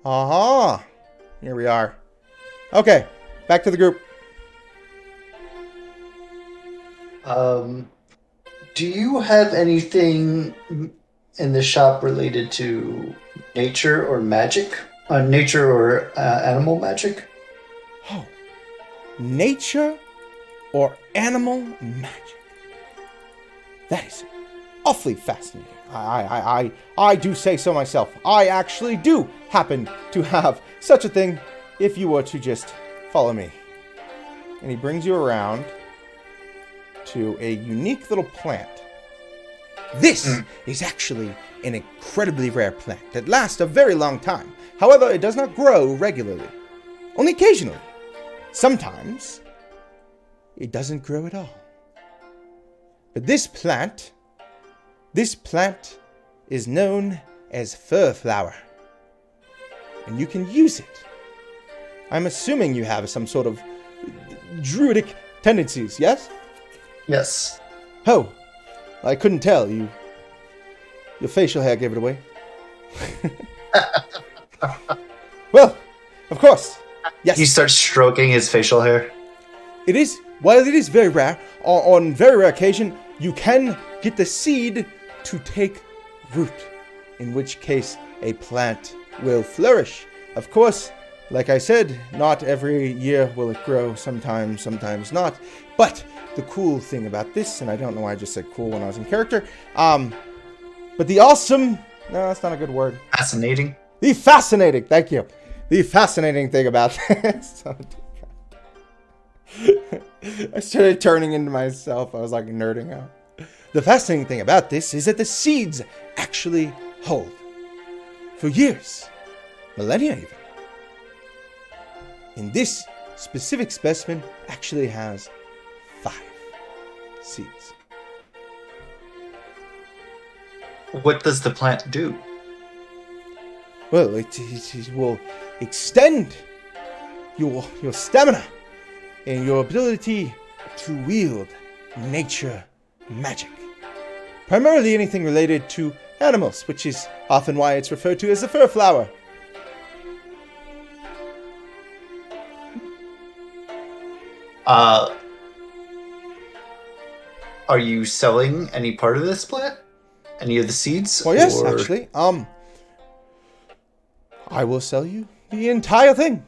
Aha! Here we are. Okay. Back to the group. Do you have anything in the shop related to nature or magic? Nature or animal magic? Oh. Nature or animal magic? That is awfully fascinating. I do say so myself. I actually do happen to have such a thing if you were to just follow me. And he brings you around to a unique little plant. This is actually an incredibly rare plant that lasts a very long time. However, it does not grow regularly. Only occasionally. Sometimes, it doesn't grow at all. But this plant is known as fir flower. And you can use it. I'm assuming you have some sort of druidic tendencies, yes? Yes. Oh, I couldn't tell. Your facial hair gave it away. Well, of course. Yes. He starts stroking his facial hair. It is, while it is very rare, on very rare occasion, you can get the seed to take root, in which case a plant will flourish. Of course, like I said, not every year will it grow, sometimes not. But the cool thing about this, and I don't know why I just said cool when I was in character, but the awesome, no, that's not a good word. Fascinating. The fascinating, thank you. The fascinating thing about this. I started turning into myself. I was like nerding out. The fascinating thing about this is that the seeds actually hold for years, millennia even. And this specific specimen actually has 5 seeds. What does the plant do? Well, it will extend your stamina and your ability to wield nature magic. Primarily anything related to animals, which is often why it's referred to as the fir flower. Are you selling any part of this plant? Any of the seeds? Well, yes, actually. I will sell you the entire thing.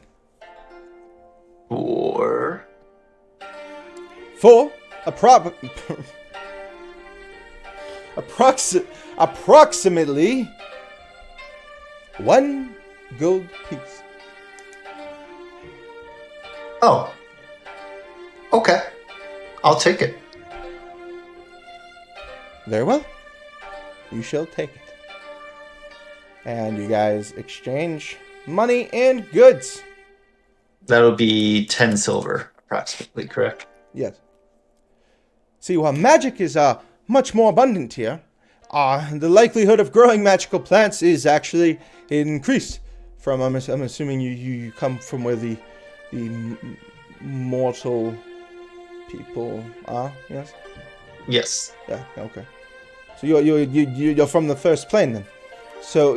For approximately 1 gold piece. Oh. Okay. I'll take it. Very well. You shall take it. And you guys exchange money and goods. That'll be 10 silver, approximately, correct? Yes. See, while magic is much more abundant here, the likelihood of growing magical plants is actually increased. From I'm assuming you come from where the mortal people are. Yes. Yes. Yeah. Okay. So you're from the first plane then. So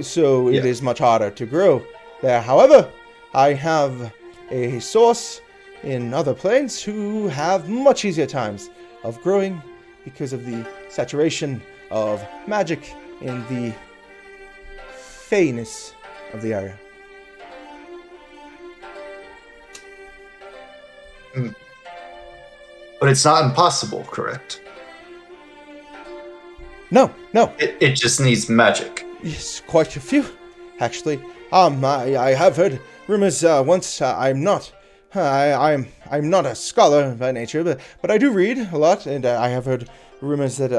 it is much harder to grow there. However, I have a source in other planes who have much easier times of growing because of the saturation of magic and the fayness of the area. But it's not impossible, correct? No. It just needs magic. Yes, quite a few, actually. I have heard rumors once. I'm not a scholar by nature, but I do read a lot, and I have heard rumors that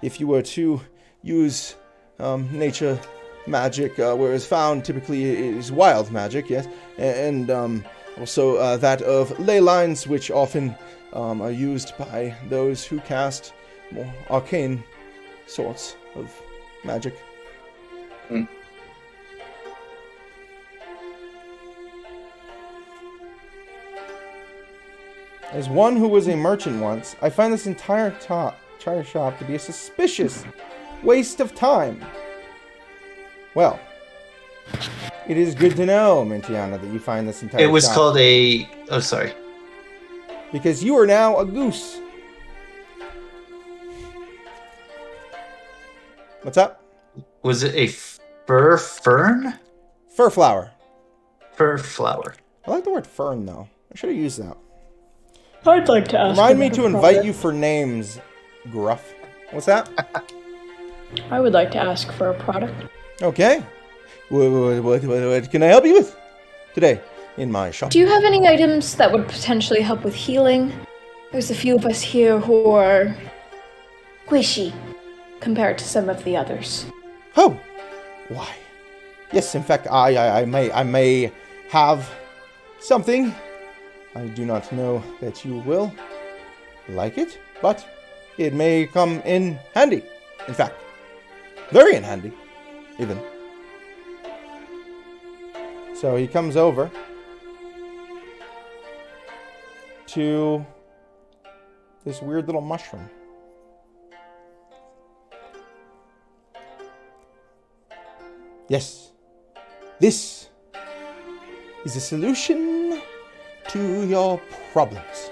if you were to use nature magic, where it's found typically is wild magic, yes, and also that of ley lines, which often are used by those who cast more arcane sorts of magic. As one who was a merchant once, I find this entire shop to be a suspicious waste of time. Well, it is good to know, Mintiana, that you find this entire shop. It was called a... Oh, sorry. Because you are now a goose. What's up? Was it a fur fern? Fur flower. Fur flower. I like the word fern, though. I should have used that. I'd like to ask. Remind me to invite you for names, Gruff. What's that? I would like to ask for a product. Okay. What can I help you with today in my shop? Do you have any items that would potentially help with healing? There's a few of us here who are squishy compared to some of the others. Oh, why? Yes, in fact, I may have something. I do not know that you will like it, but it may come in handy. In fact, very in handy, even. So he comes over to this weird little mushroom. Yes, this is a solution to your problems.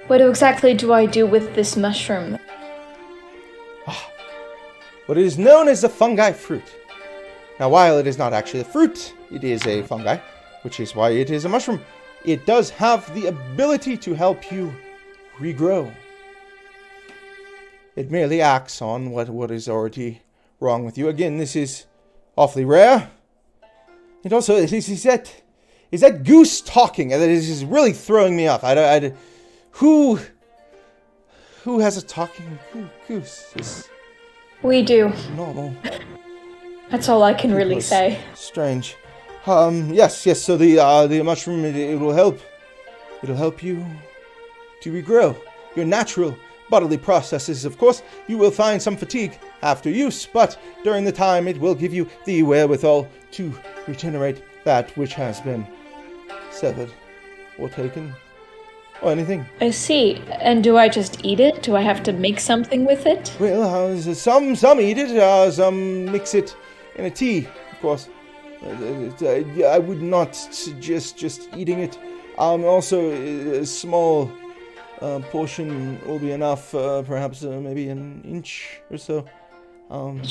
What exactly do I do with this mushroom? What is known as the fungi fruit. Now, while it is not actually a fruit, it is a fungi, which is why it is a mushroom. It does have the ability to help you regrow. It merely acts on what is already wrong with you. Again, this is awfully rare. And also, is that goose talking? That is really throwing me off. Who has a talking goose? Is We do. normal. That's all I can really Was say. Strange. Yes. So the mushroom it will help. It'll help you to regrow your natural bodily processes. Of course, you will find some fatigue after use, but during the time, it will give you the wherewithal to regenerate that which has been severed or taken or anything. I see. And do I just eat it? Do I have to make something with it? Well, some eat it, some mix it in a tea, of course. I would not suggest just eating it. Also, a small portion will be enough, perhaps maybe an inch or so. Did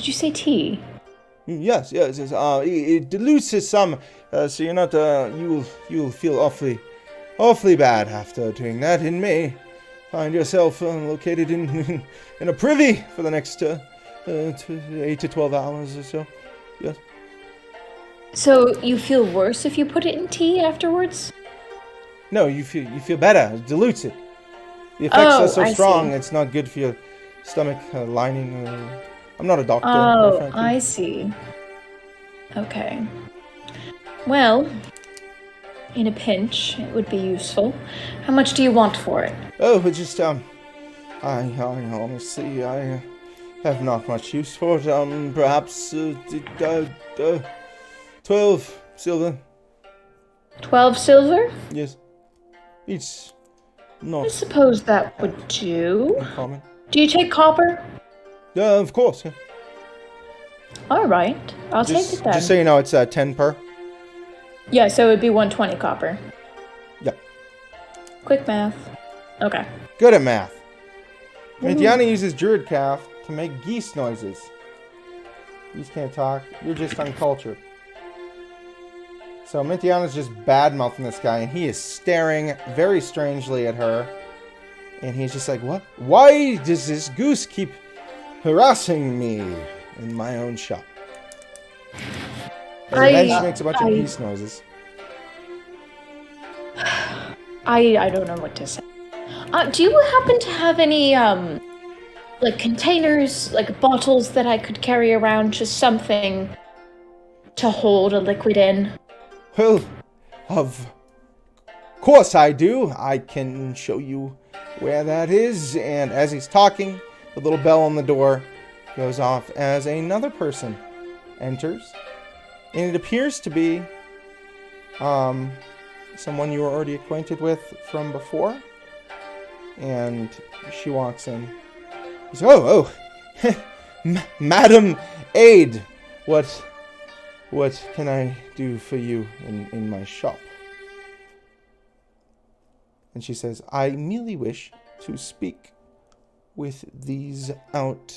you say tea? Yes. It dilutes it some, so you're not. You'll feel awfully bad after doing that, and may find yourself located in a privy for the next 8 to 12 hours or so. Yes. So you feel worse if you put it in tea afterwards? No, you feel better. It dilutes it. The effects are so I strong. see. It's not good for your stomach lining. I'm not a doctor. Oh, quite frankly. I see. Okay. Well, in a pinch, it would be useful. How much do you want for it? Oh, but just I honestly I have not much use for it. Perhaps 12 silver. 12 silver? Yes. It's I not suppose that would do. uncommon. Do you take copper? Of course. Yeah. All right. I'll take it then. Just so you know, it's 10 per. Yeah, so it would be 120 copper. Yep. Quick math. Okay. Good at math. Mintiana uses druid calf to make geese noises. Geese can't talk. You're just uncultured. So Mintiana's just bad-mouthing this guy, and he is staring very strangely at her. And he's just like, what? Why does this goose keep harassing me in my own shop? And then she makes a bunch of geese noises. I don't know what to say. Do you happen to have any, like containers, like bottles that I could carry around, just something to hold a liquid in? Well, of course I do. I can show you where that is. And as he's talking, the little bell on the door goes off as another person enters. And it appears to be someone you were already acquainted with from before. And she walks in. He's, oh, Madam Aid, what can I do for you in my shop? And she says, I merely wish to speak with these outsiders.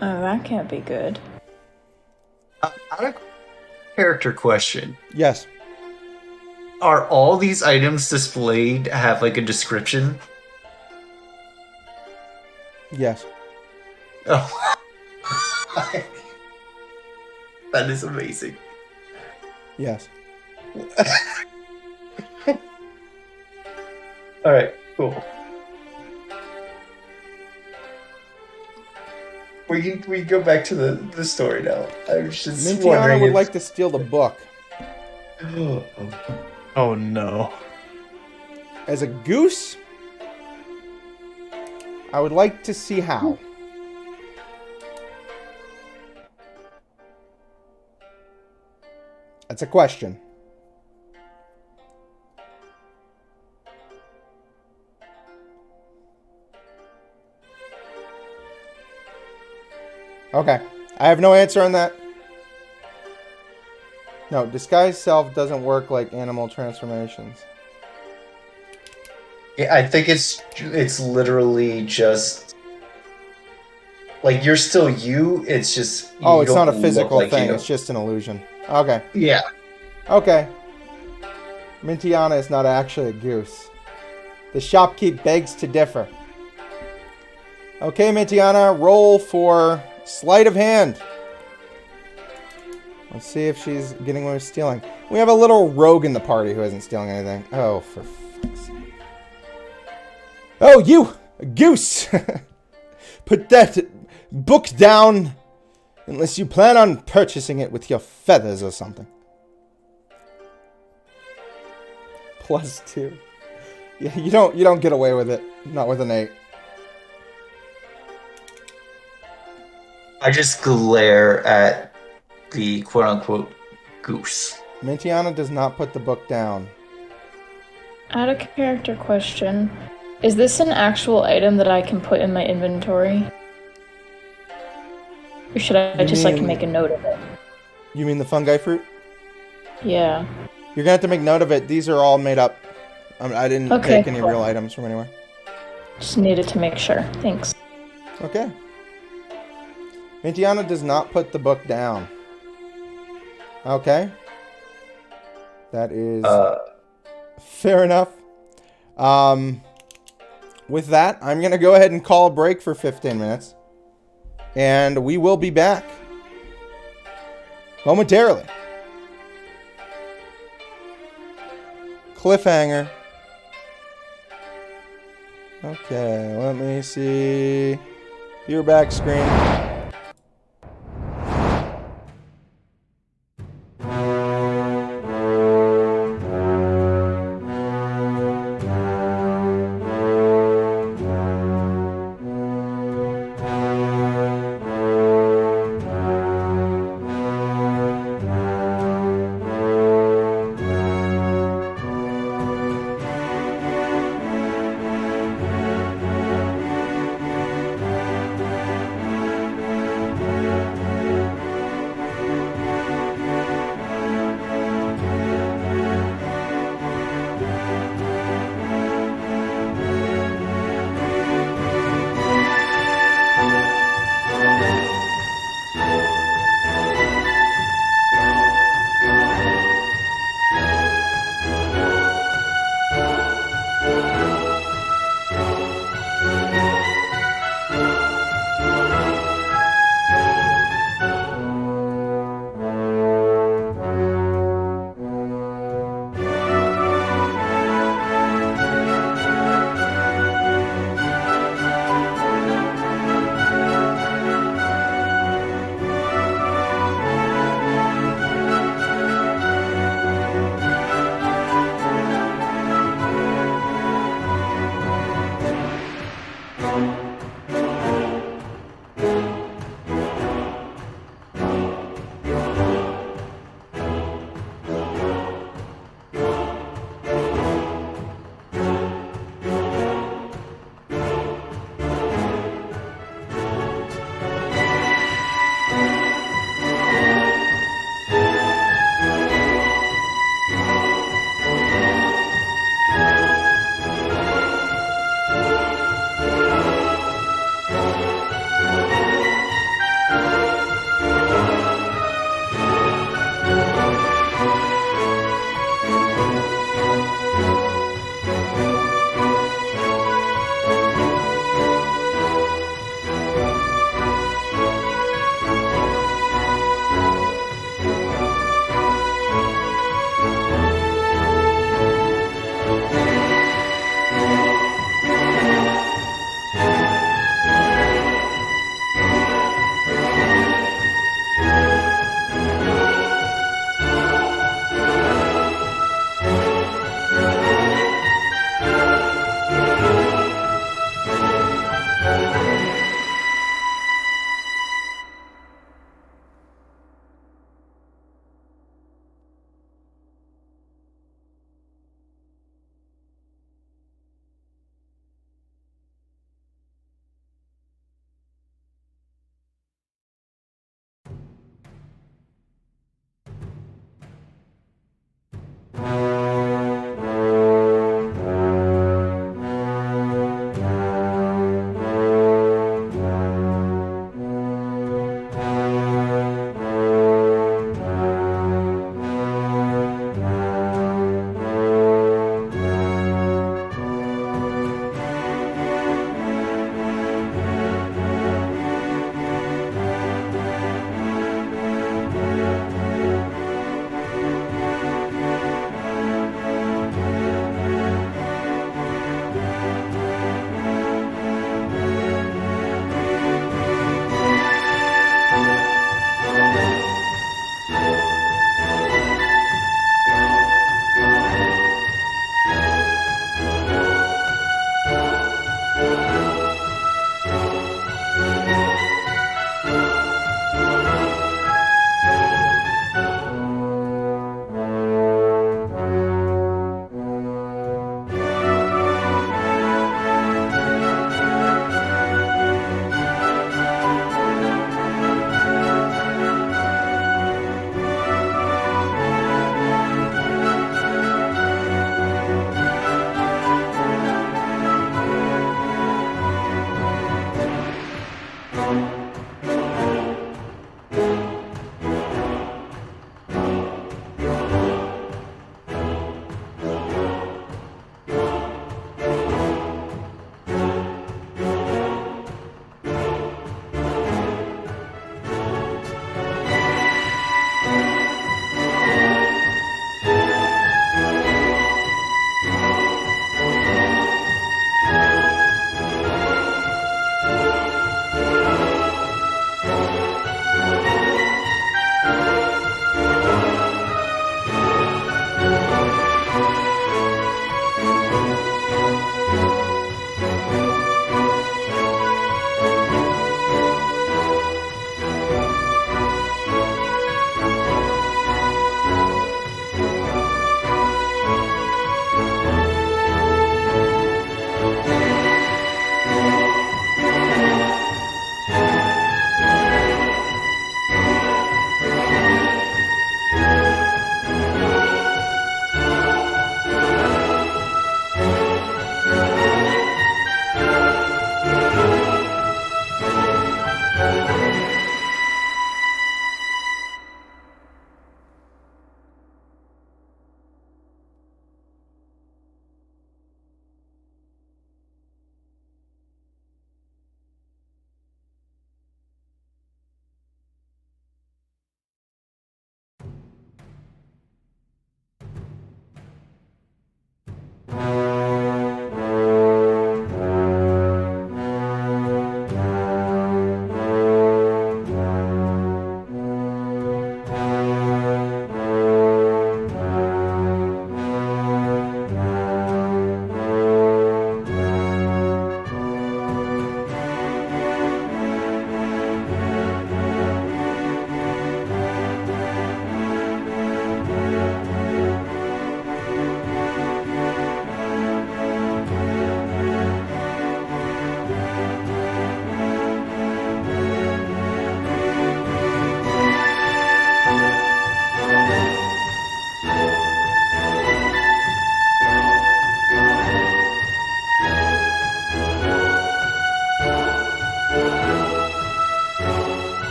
Oh, that can't be good. I have a character question. Yes. Are all these items displayed have like a description? Yes. Oh. That is amazing. Yes. Alright, cool. We go back to the story now. I was just Mintiana wondering would if... like to steal the book. Oh no. As a goose, I would like to see how. That's a question. Okay. I have no answer on that. No, disguise self doesn't work like animal transformations. Yeah, I think it's literally just like you're still you. It's just Oh, you it's not a don't physical look like thing. you. It's just an illusion. Okay. Yeah. Okay. Mintiana is not actually a goose. The shopkeep begs to differ. Okay, Mintiana, roll for sleight of hand. Let's see if she's getting away with stealing. We have a little rogue in the party who isn't stealing anything. Oh, for fuck's sake. Oh, you! A goose! Put that book down unless you plan on purchasing it with your feathers or something. +2. Yeah, you don't get away with it. Not with an 8. I just glare at the quote-unquote goose. Mintiana does not put the book down. Out of character question. Is this an actual item that I can put in my inventory? Or should I You just like mean- make a note of it? You mean the fungi fruit? Yeah. You're gonna have to make note of it. These are all made up. I didn't Okay, take any cool. real items from anywhere. Just needed to make sure. Thanks. Okay. Mintiana does not put the book down. Okay. That is fair enough. With that, I'm going to go ahead and call a break for 15 minutes. And we will be back momentarily. Cliffhanger. Okay, let me see. Your back screen.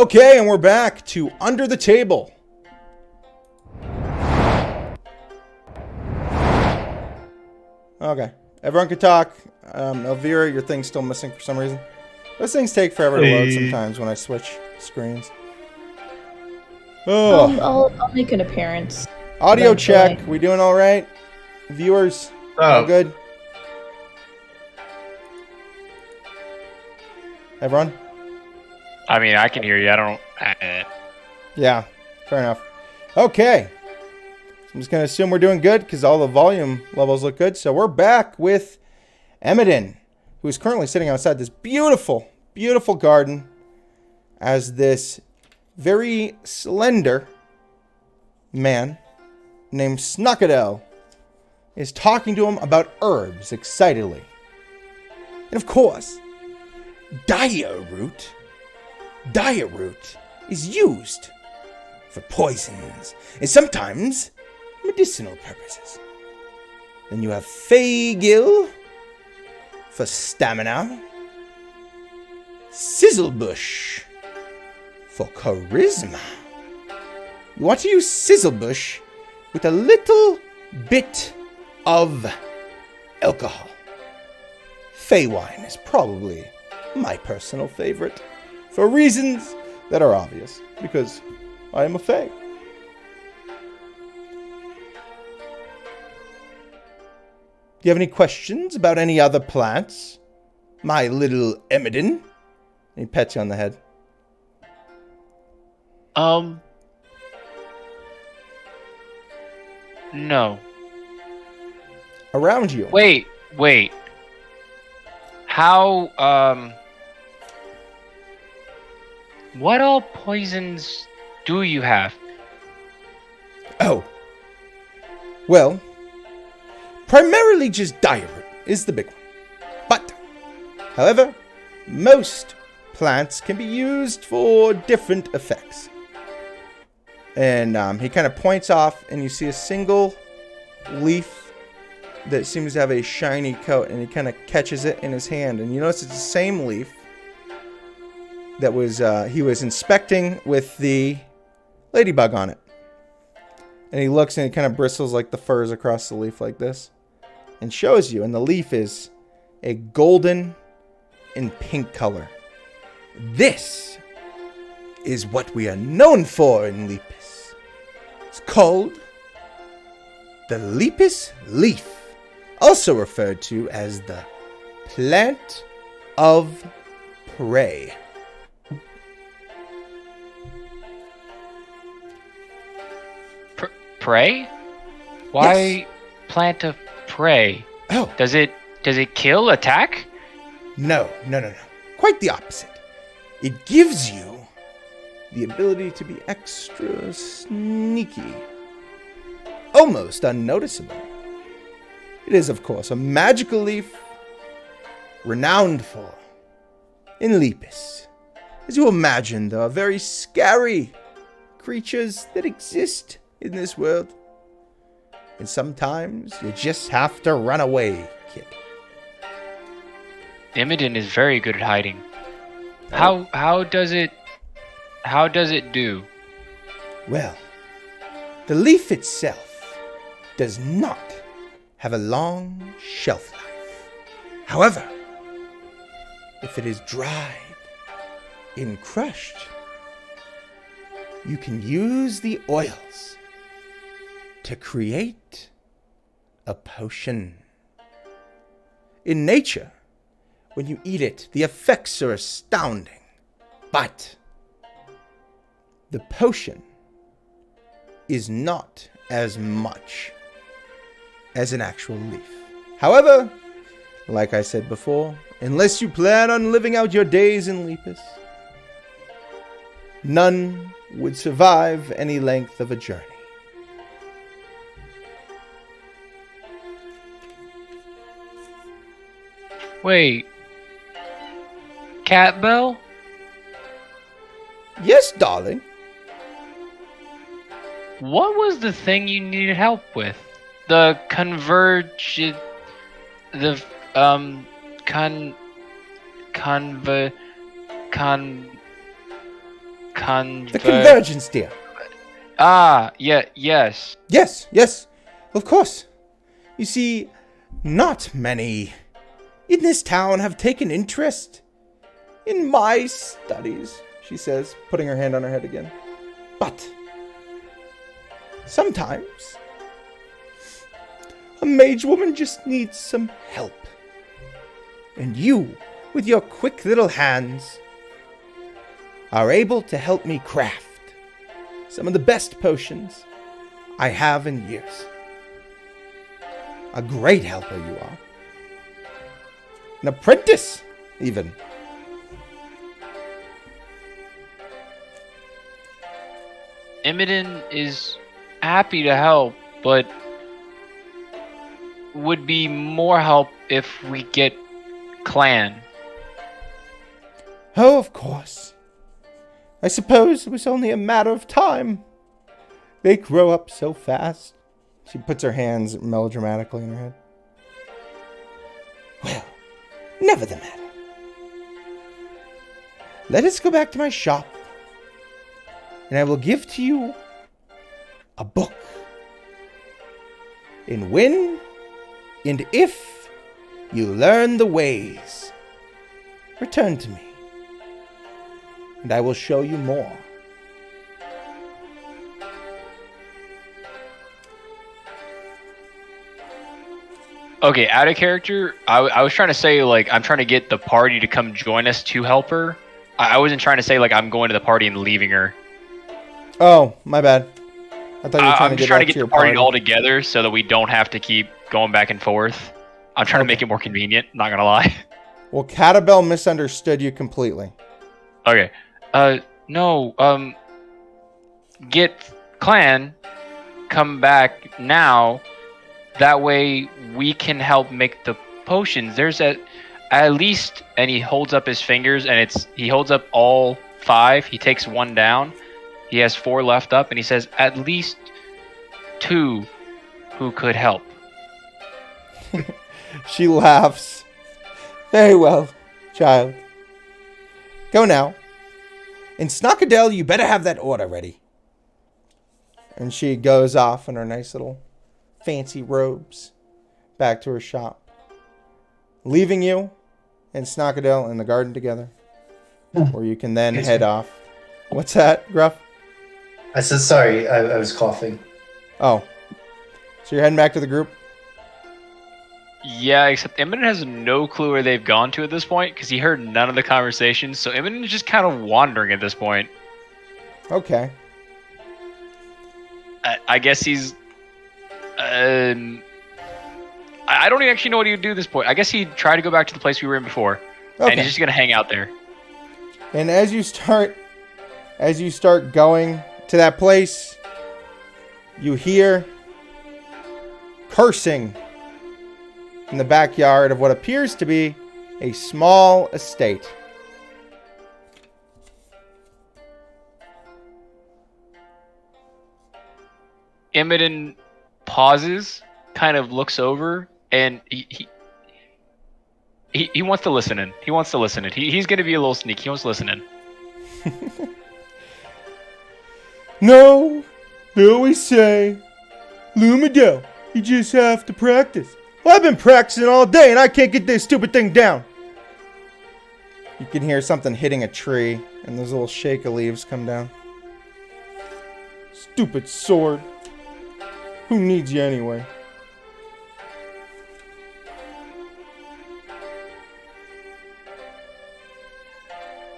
Okay, and we're back to Under the Table. Okay, everyone can talk. Elvira, your thing's still missing for some reason. Those things take forever to load sometimes when I switch screens. Oh. I'll make an appearance. Audio eventually. check. We doing all right? Viewers, all good? Everyone? I mean, I can hear you. I don't. Yeah, fair enough. Okay. I'm just going to assume we're doing good because all the volume levels look good. So we're back with Emiden, who is currently sitting outside this beautiful, beautiful garden as this very slender man named Snuckadell is talking to him about herbs excitedly. And of course, diet root is used for poisons and sometimes medicinal purposes. Then you have Faygill for stamina, Sizzlebush for charisma. You want to use Sizzlebush with a little bit of alcohol. Feywine is probably my personal favorite for reasons that are obvious, because I am a Fey. Do you have any questions about any other plants? My little Emiden? And he pets you on the head. No. Around you. Wait. How, what all poisons do you have? Oh. Well, primarily just diet root is the big one. But, however, most plants can be used for different effects. And he kind of points off, and you see a single leaf that seems to have a shiny coat, and he kind of catches it in his hand. And you notice it's the same leaf that was he was inspecting with the ladybug on it. And he looks, and he kind of bristles like the furs across the leaf like this, and shows you. And the leaf is a golden and pink color. This is what we are known for in Lepus. It's called the Lepus leaf, also referred to as the plant of prey. Prey? Why Yes. plant of prey? Oh, Does it kill, attack? no. Quite the opposite. It gives you the ability to be extra sneaky, almost unnoticeable. It is, of course, a magical leaf renowned for in Lepus. As you imagine, there are very scary creatures that exist in this world. And sometimes you just have to run away, kid. Imidin is very good at hiding. Oh. How does it do? Well, the leaf itself does not have a long shelf life. However, if it is dried and crushed, you can use the oils to create a potion. In nature, when you eat it, the effects are astounding. But the potion is not as much as an actual leaf. However, like I said before, unless you plan on living out your days in Lepus, none would survive any length of a journey. Wait. Cat Bell? Yes, darling. What was the thing you needed help with? The The convergence, dear. Ah, yeah, yes. Yes, of course. You see, not many in this town have taken interest in my studies, she says, putting her hand on her head again. But sometimes a mage woman just needs some help. And you, with your quick little hands, are able to help me craft some of the best potions I have in years. A great helper you are. An apprentice, even. Imogen is happy to help, but would be more help if we get Clan. Oh, of course. I suppose it was only a matter of time. They grow up so fast. She puts her hands melodramatically in her head. Well, never the matter. Let us go back to my shop, and I will give to you a book. And when and if you learn the ways, return to me, and I will show you more. Okay, out of character, I was trying to say, like, I'm trying to get the party to come join us to help her. I wasn't trying to say, like, I'm going to the party and leaving her. Oh, my bad. I thought you were I'm just trying to get the party all together so that we don't have to keep going back and forth. I'm trying to make it more convenient, not gonna lie. Well, Catabel misunderstood you completely. Okay. No, get Clan, come back now. That way we can help make the potions. There's at least, and he holds up his fingers, and he holds up all 5. He takes 1 down. He has 4 left up, and he says at least 2 who could help. She laughs. Very well, child. Go now. And Snockadell, you better have that order ready. And she goes off in her nice little fancy robes back to her shop, leaving you and Snockadell in the garden together, where you can then head off. What's that, Gruff? I said sorry. I was coughing. Oh, so you're heading back to the group? Yeah, except Imogen has no clue where they've gone to at this point because he heard none of the conversations. So Imogen is just kind of wandering at this point. Okay. I guess he's. I don't actually know what he would do at this point. I guess he'd try to go back to the place we were in before, and he's just gonna hang out there. And as you start going to that place, you hear cursing in the backyard of what appears to be a small estate. Imogen pauses, kind of looks over, and he wants to listen in. He wants to listen in. He's going to be a little sneaky. He wants to listen in. No, they always say, Lumadell, you just have to practice. Well, I've been practicing all day and I can't get this stupid thing down. You can hear something hitting a tree and those little shake of leaves come down. Stupid sword. Who needs you anyway?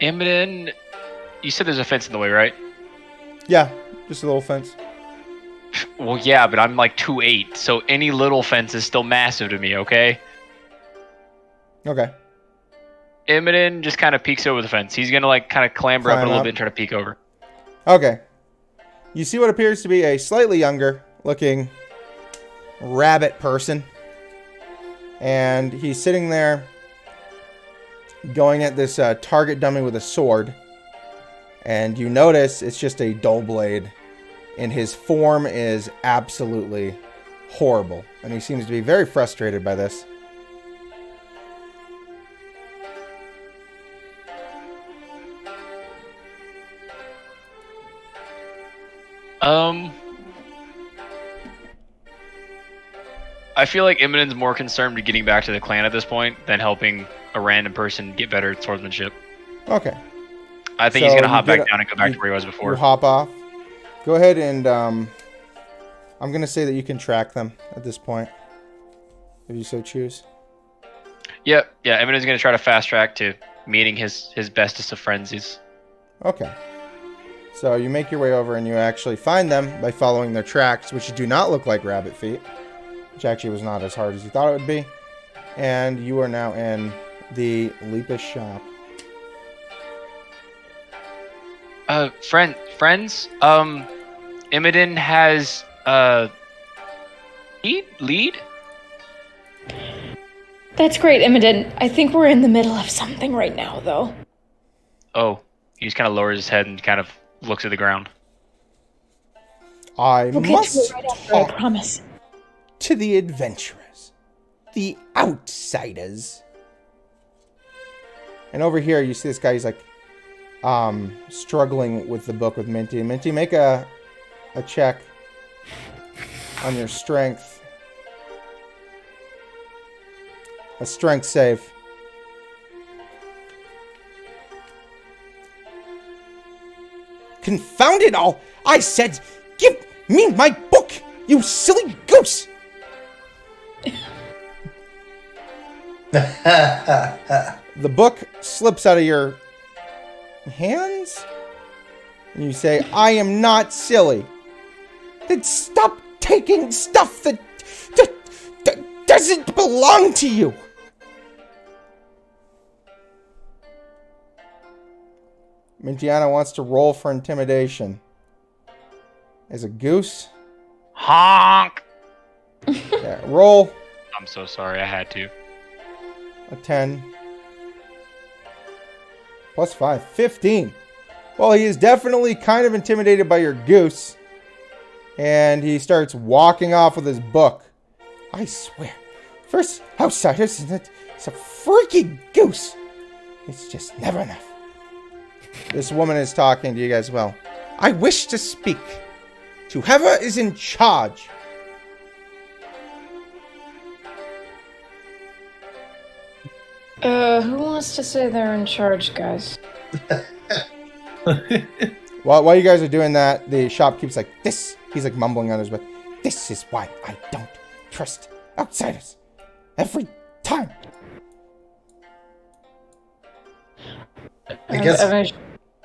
Imogen, you said there's a fence in the way, right? Yeah, just a little fence. Well, yeah, but I'm like 2'8", so any little fence is still massive to me, okay? Okay. Imogen just kind of peeks over the fence. He's going to like kind of clamber up a little bit and try to peek over. Okay. You see what appears to be a slightly younger looking rabbit person. And he's sitting there going at this target dummy with a sword. And you notice it's just a dull blade. And his form is absolutely horrible. And he seems to be very frustrated by this. I feel like Imogen's more concerned with getting back to the clan at this point than helping a random person get better at swordsmanship. Okay. I think he's gonna hop back down and go back to where he was You before. hop off. Go ahead and I'm gonna say that you can track them at this point, if you so choose. Yep. Yeah. Imogen's gonna try to fast track to meeting his bestest of frenzies. Okay. So you make your way over and you actually find them by following their tracks, which do not look like rabbit feet, which actually was not as hard as you thought it would be. And you are now in the Lepus shop. Friends, Imogen has, lead? That's great, Imogen. I think we're in the middle of something right now, though. Oh, he just kind of lowers his head and kind of looks at the ground. I We'll get to must it right after, I talk promise. to the adventurers, the outsiders. And over here, you see this guy. He's like, struggling with the book with Minty. Minty, make a check on your strength. A strength save. Confound it all! I said, give me my book, you silly goose! The book slips out of your hands? And you say, I am not silly. Then stop taking stuff that doesn't belong to you. Mintiana wants to roll for intimidation. As a goose. Honk! Yeah, roll I'm so sorry, I had to. a 10. Plus 5. 15. Well, he is definitely kind of intimidated by your goose. And he starts walking off with his book. I swear. First outsiders, and it's a freaky goose. It's just never enough. This woman is talking to you guys well. I wish to speak to whoever is in charge. Who wants to say they're in charge, guys? While you guys are doing that, the shopkeeper's like, this. He's like mumbling on his breath. This is why I don't trust outsiders. Every time. I guess.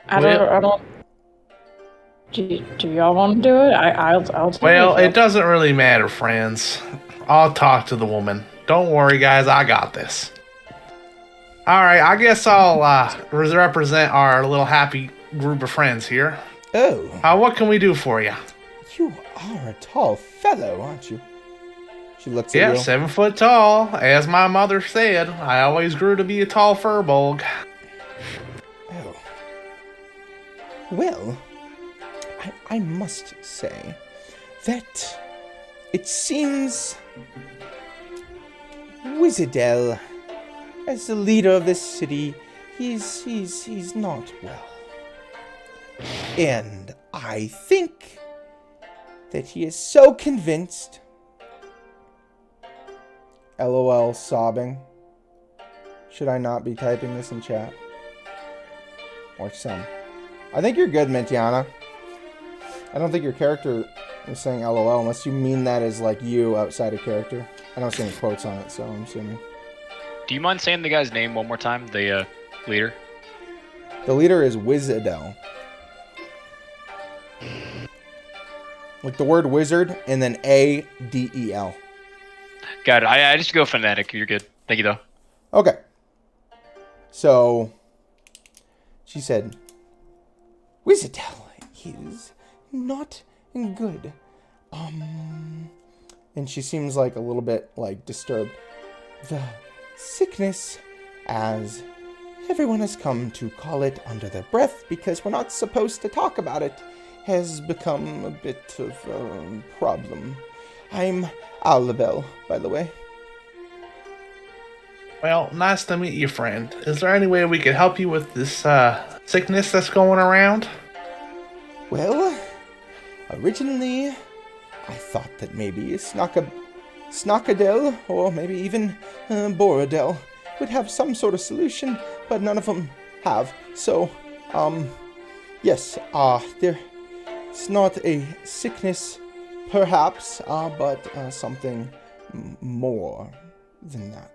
I don't. Do y'all want to do it? I'll tell Well, you. it doesn't really matter, friends. I'll talk to the woman. Don't worry, guys. I got this. All right, I guess I'll represent our little happy group of friends here. Oh, What can we do for you? you are a tall fellow, aren't you? She looks at Yeah, you. 7 foot tall. As my mother said, I always grew to be a tall furbolg. Oh. Well, I must say that it seems Wizardel, as the leader of this city, he's not well. And I think that he is so convinced. LOL sobbing. Should I not be typing this in chat? Or some? I think you're good, Mintiana. I don't think your character is saying LOL unless you mean that as like you outside of character. I don't see any quotes on it, so I'm assuming. Do you mind saying the guy's name one more time? The leader? The leader is Wizardel. Like the word wizard and then A-D-E-L. Got it. I just go phonetic. You're good. Thank you, though. Okay. So, she said, Wizardel is not good. And she seems like a little bit like disturbed. The sickness, as everyone has come to call it under their breath because we're not supposed to talk about it, has become a bit of a problem. I'm Albel, by the way. Well, nice to meet you, friend. Is there any way we could help you with this sickness that's going around? Well, originally, I thought that maybe Snockadel, or maybe even Borodel, would have some sort of solution, but none of them have. So, yes, it's not a sickness, perhaps, but something more than that.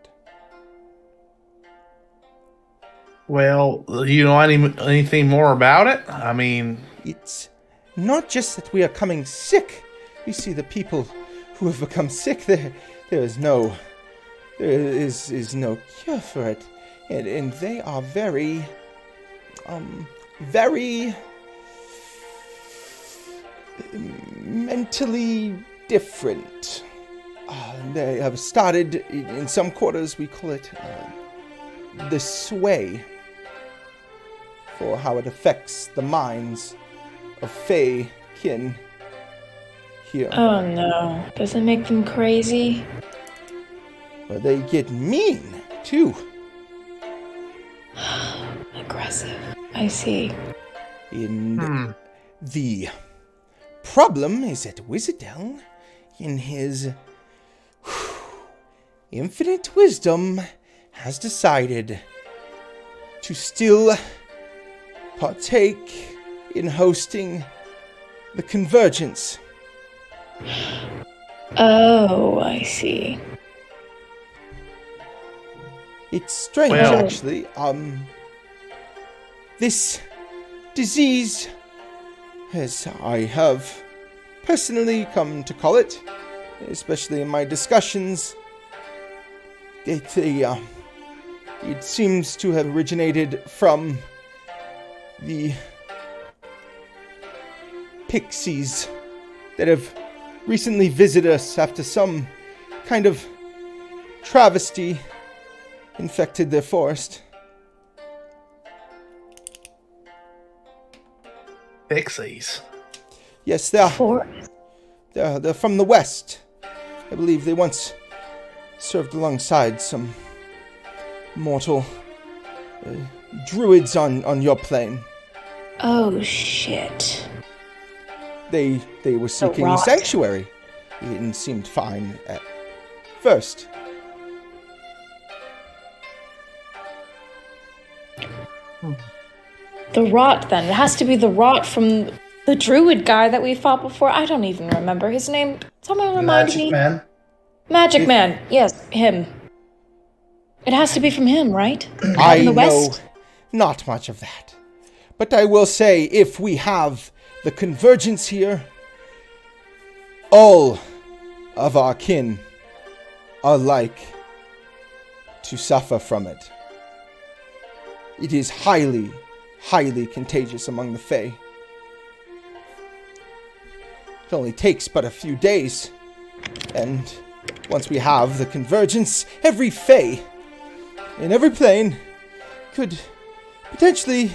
Well, you know anything more about it? I mean, It's not just that we are coming sick. You see, the people who have become sick, there is no cure for it, and they are very mentally different. They have started, in some quarters, we call it the sway, for how it affects the minds of Fey kin here. Oh no. Does it make them crazy? But they get mean, too. Aggressive. I see. And the problem is that Wizardel, in his infinite wisdom, has decided to still partake in hosting the convergence. Oh, I see. It's strange, Well- actually. This disease, as I have personally come to call it, especially in my discussions, it seems to have originated from the pixies that have recently visited us after some kind of travesty infected their forest. pixies. Yes, Forest. they're from the west. I believe they once served alongside some mortal druids on your plane. Oh shit. They were seeking rot. sanctuary. It seemed fine at first. The rot then. It has to be the rot from the druid guy that we fought before. I don't even remember his name. Someone remind me. Magic Man. Magic Man. Yes, him. It has to be from him, right? I From the know west? not much of that. But I will say, if we have the convergence here, all of our kin are like to suffer from it. It is highly, highly contagious among the Fae. It only takes but a few days, and once we have the convergence, every Fae in every plane could potentially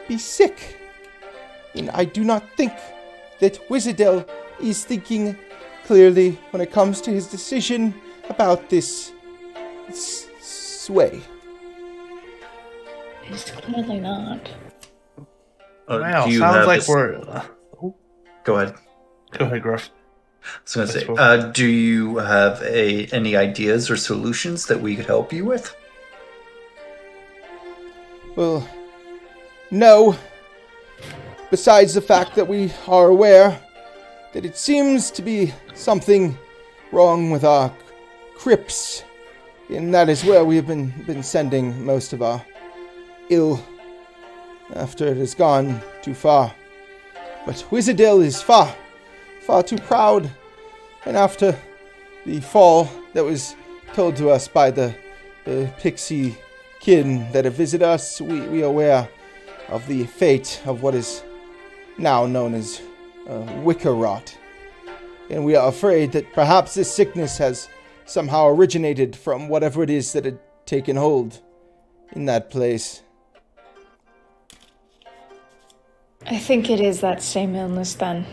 be sick. And I do not think that Wizardel is thinking clearly when it comes to his decision about this sway. It's clearly not. Wow, do you sounds have like this- we're. Go ahead. Go ahead, Gruff. I was going to say, That's do you have any ideas or solutions that we could help you with? Well, no. Besides the fact that we are aware that it seems to be something wrong with our crypts, and that is where we have been sending most of our ill after it has gone too far. But Wizardil is far too proud, and after the fall that was told to us by the pixie kin that have visited us, we are aware of the fate of what is now known as wicker rot. And we are afraid that perhaps this sickness has somehow originated from whatever it is that had taken hold in that place. I think it is that same illness then.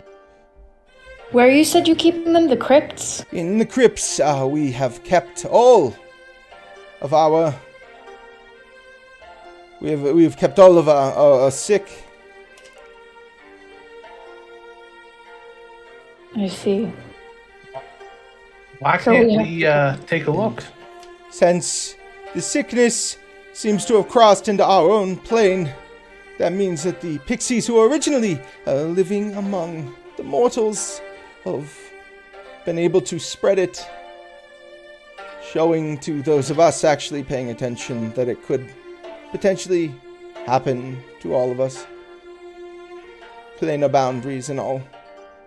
Where you said you keeping them? The crypts? In the crypts, we have kept all of our... We've kept all of our sick I see. Why So can't we we take a look? Since the sickness seems to have crossed into our own plane, that means that the pixies who were originally living among the mortals have been able to spread it, showing to those of us actually paying attention that it could potentially happen to all of us. Planar boundaries and all.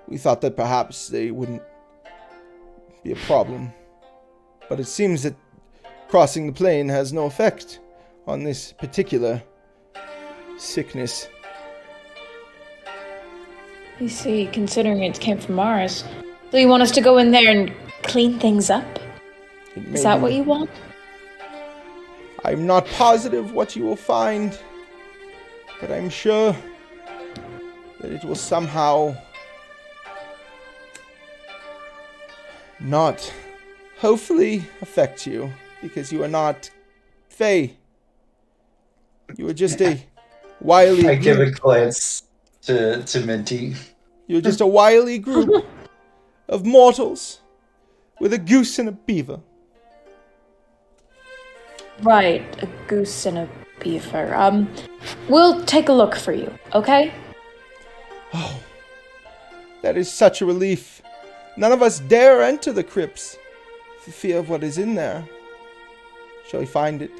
We thought that perhaps they wouldn't be a problem. But it seems that crossing the plane has no effect on this particular sickness. I see, considering it came from Mars. So you want us to go in there and clean things up? Is that what you want? I'm not positive what you will find, but I'm sure that it will somehow not, hopefully, affect you, because you are not Fae. You are just a wily I give a group. glance to Minty. You're just a wily group of mortals with a goose and a beaver. Right, a goose and a beaver. We'll take a look for you, okay? Oh, that is such a relief. None of us dare enter the crypts for fear of what is in there. Shall we find it?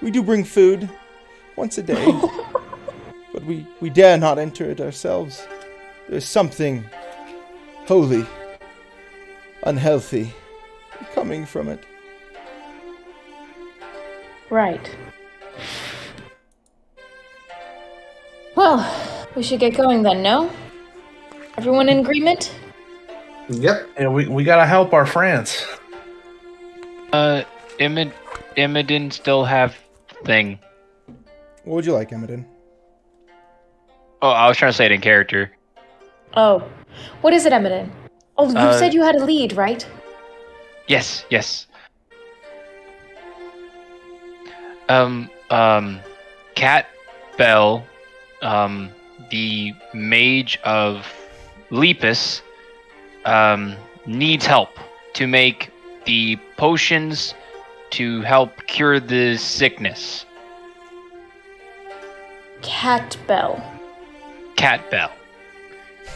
We do bring food once a day, but we dare not enter it ourselves. There's something holy, unhealthy coming from it. Right. Well, we should get going then, no? Everyone in agreement? Yep. Yeah, we gotta help our friends. Imogen still have thing. What would you like, Imogen? Oh, I was trying to say it in character. Oh. What is it, Emiden? Oh, you said you had a lead, right? Yes. Cat Bell, the mage of Lepus, needs help to make the potions to help cure the sickness. Cat Bell.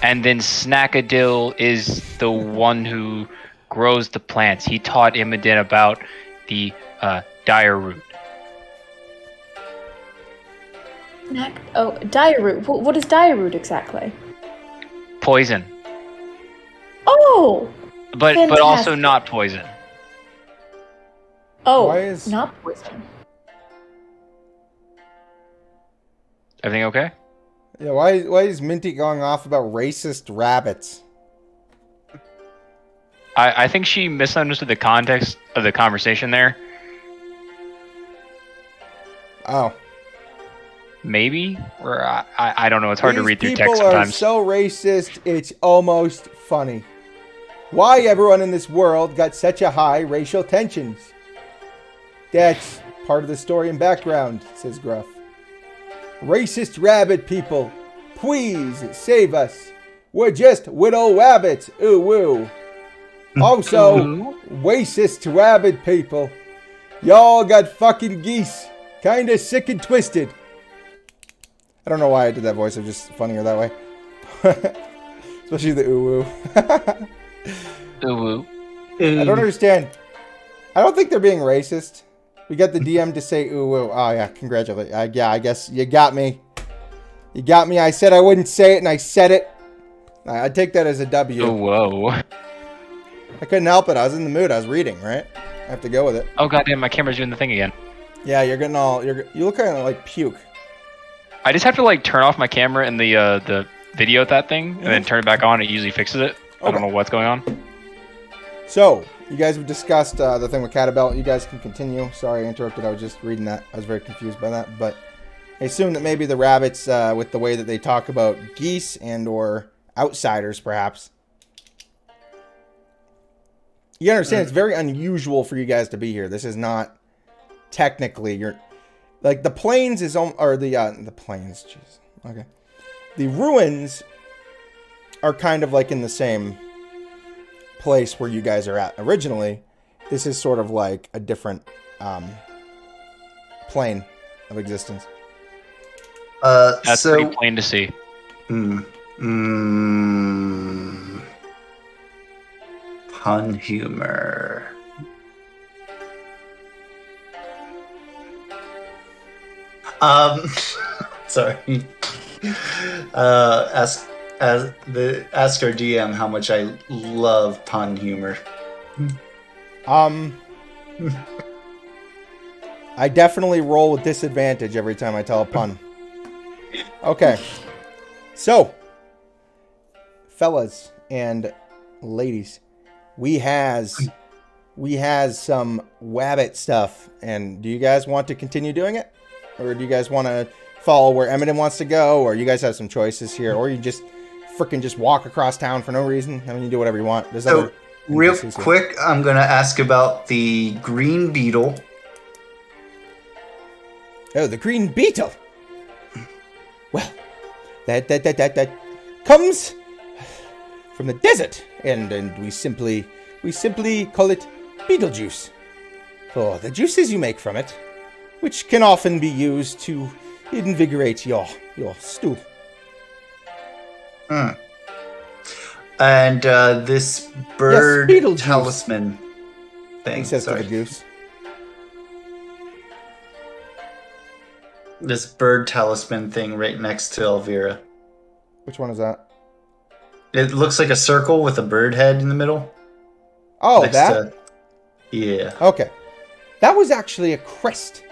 And then Snackadill is the one who grows the plants. He taught Imogen about the dire root. Dire root. What is dire root exactly? Poison. Oh! But Fantastic. also not poison. Oh, Why is- not poison. Everything okay? Yeah, why is Minty going off about racist rabbits? I think she misunderstood the context of the conversation there. Oh. Maybe? Or I don't know. It's hard to read through text People sometimes. are so racist, it's almost funny. Why everyone in this world got such a high racial tensions? That's part of the story and background, says Gruff. Racist rabbit people, please save us. We're just widow rabbits, ooh woo. Also, racist rabbit people, y'all got fucking geese, kinda sick and twisted. I don't know why I did that voice, it's just funnier that way. Especially the ooh woo. Ooh, woo. I don't understand. I don't think they're being racist. We got the DM to say ooh woo. Oh yeah, congratulate. Yeah, I guess you got me. You got me. I said I wouldn't say it, and I said it. I take that as a W. Oh, whoa. I couldn't help it. I was in the mood. I was reading, right? I have to go with it. Oh, goddamn, my camera's doing the thing again. Yeah, you're getting all. You look kind of like puke. I just have to, like, turn off my camera in the video at that thing, and then turn it back on. It usually fixes it. I don't know what's going on. So, you guys have discussed the thing with Catabel. You guys can continue. Sorry I interrupted. I was just reading that. I was very confused by that. But I assume that maybe the rabbits, with the way that they talk about geese and or outsiders, perhaps. You understand, it's very unusual for you guys to be here. This is not technically your... Like, the plains is... Or the plains, jeez. Okay. The ruins are kind of like in the same place where you guys are at originally. This is sort of like a different plane of existence. That's so pretty plain to see. Pun humor. Sorry. Ask our DM how much I love pun humor. I definitely roll with disadvantage every time I tell a pun. Okay. So, fellas and ladies, we has some wabbit stuff, and do you guys want to continue doing it? Or do you guys want to follow where Eminem wants to go? Or you guys have some choices here? Or you just freaking just walk across town for no reason? I mean, you do whatever you want. There's So, other real NPCs here. quick, I'm going to ask about the green beetle. Oh, the green beetle. Well, that comes from the desert, and we simply call it beetle juice for the juices you make from it, which can often be used to invigorate your stew. And this bird beetle juice. talisman thing. He says Sorry. to the goose. This bird talisman thing right next to Elvira. Which one is that? It looks like a circle with a bird head in the middle. Oh, next that? Yeah. Okay. That was actually a crest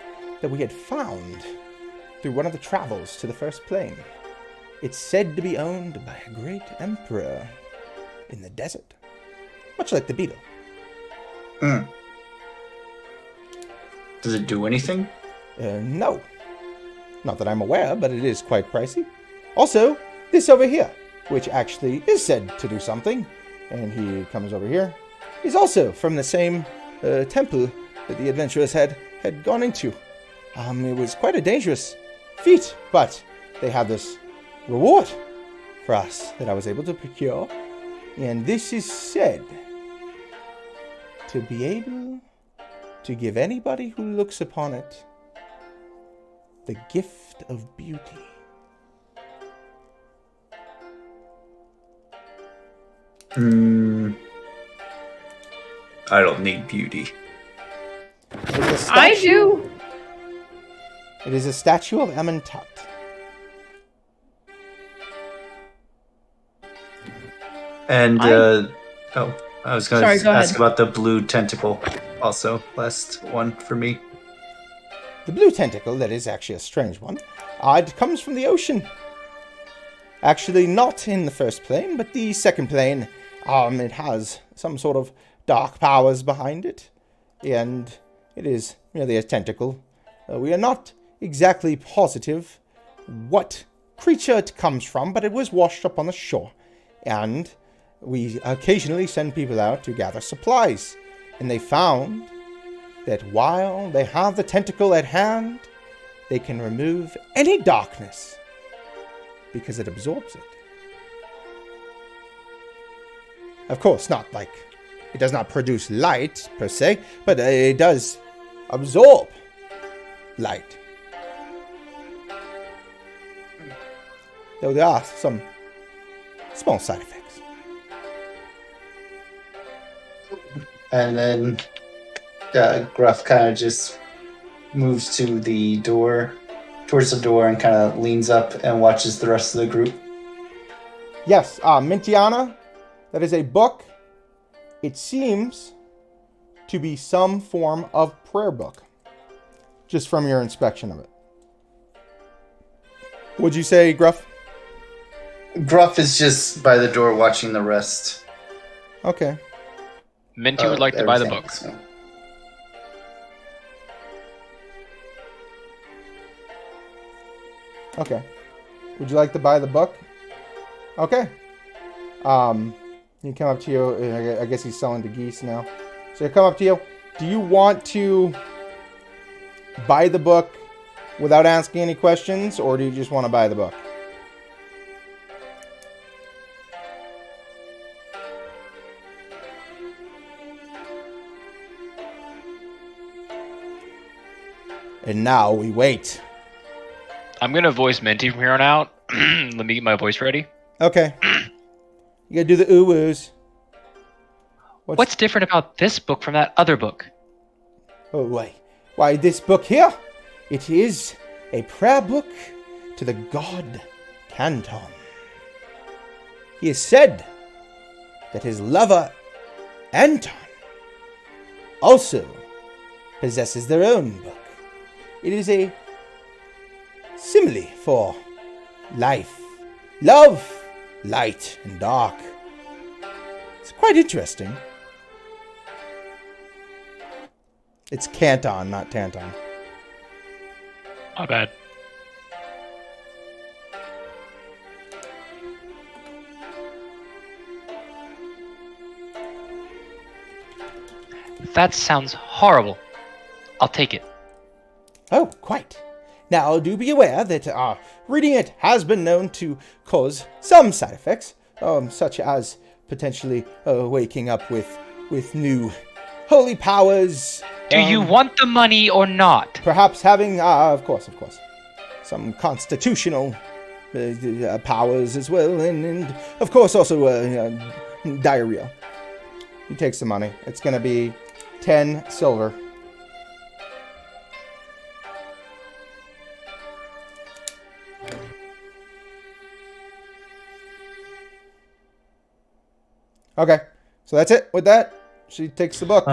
that we had found through one of the travels to the first plane. It's said to be owned by a great emperor in the desert, much like the beetle. Does it do anything? No. Not that I'm aware, but it is quite pricey. Also, this over here, which actually is said to do something, and he comes over here, is also from the same temple that the adventurers had gone into. It was quite a dangerous feat, but they have this reward for us that I was able to procure, and this is said to be able to give anybody who looks upon it the gift of beauty. I don't need beauty. I do. It is a statue of Amentat. And I was going Sorry, to go ask ahead. about the blue tentacle. Also, last one for me. The blue tentacle, that is actually a strange one. It comes from the ocean. Actually, not in the first plane, but the second plane. It has some sort of dark powers behind it, and it is merely a tentacle. We are not exactly positive what creature it comes from, but it was washed up on the shore, and we occasionally send people out to gather supplies, and they found that while they have the tentacle at hand, they can remove any darkness because it absorbs it. Of course, not like it does not produce light per se, but it does absorb light. Though there are some small side effects. And then Gruff kind of just moves to the door, towards the door, and kind of leans up and watches the rest of the group. Yes, Mintiana, that is a book. It seems to be some form of prayer book, just from your inspection of it. What'd you say, Gruff? Gruff is just by the door watching the rest. Okay. Minty would like to buy the everything, book. so. Okay. Would you like to buy the book? Okay. He come up to you. I guess he's selling to geese now. So he'll come up to you. Do you want to buy the book without asking any questions, or do you just want to buy the book? And now we wait. I'm gonna voice Minty from here on out. Let me get my voice ready. Okay. You gotta do the ooh-woos. What's different about this book from that other book? Oh, why, this book here, it is a prayer book to the god Canton. He has said that his lover, Anton, also possesses their own book. It is a simile for life, love, light, and dark. It's quite interesting. It's Canton, not Tanton. Not bad. That sounds horrible. I'll take it. Oh, quite. Now, do be aware that reading it has been known to cause some side effects, such as potentially waking up with new holy powers. Do you want the money or not? Perhaps having, of course, some constitutional powers as well, and of course also diarrhea. You take some money. It's going to be 10 silver. Okay, so that's it. With that, she takes the book.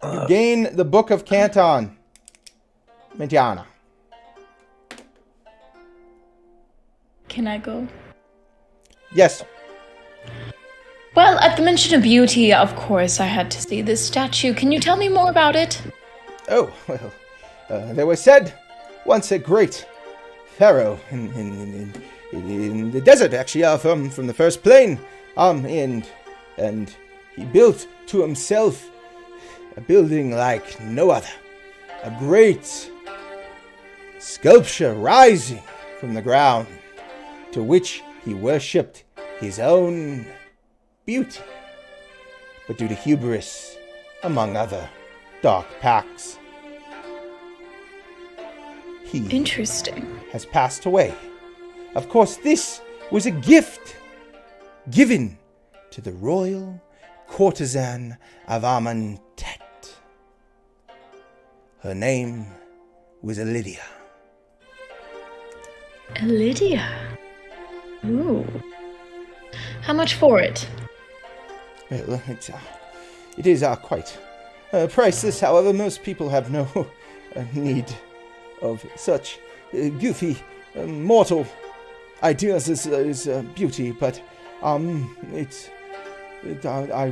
You gain the Book of Canton. Mentiana. Can I go? Yes. Well, at the mention of beauty, of course, I had to see this statue. Can you tell me more about it? Oh, well, there was said once a great pharaoh in the desert, actually, from the first plane, and he built to himself a building like no other, a great sculpture rising from the ground, to which he worshipped his own beauty. But due to hubris, among other dark pacts, he Interesting. has passed away. Of course, this was a gift given to the royal courtesan of Amentet. Her name was Lydia. Lydia. Ooh. How much for it? Well, it is quite priceless. However, most people have no need of such goofy, mortal ideas as beauty. But I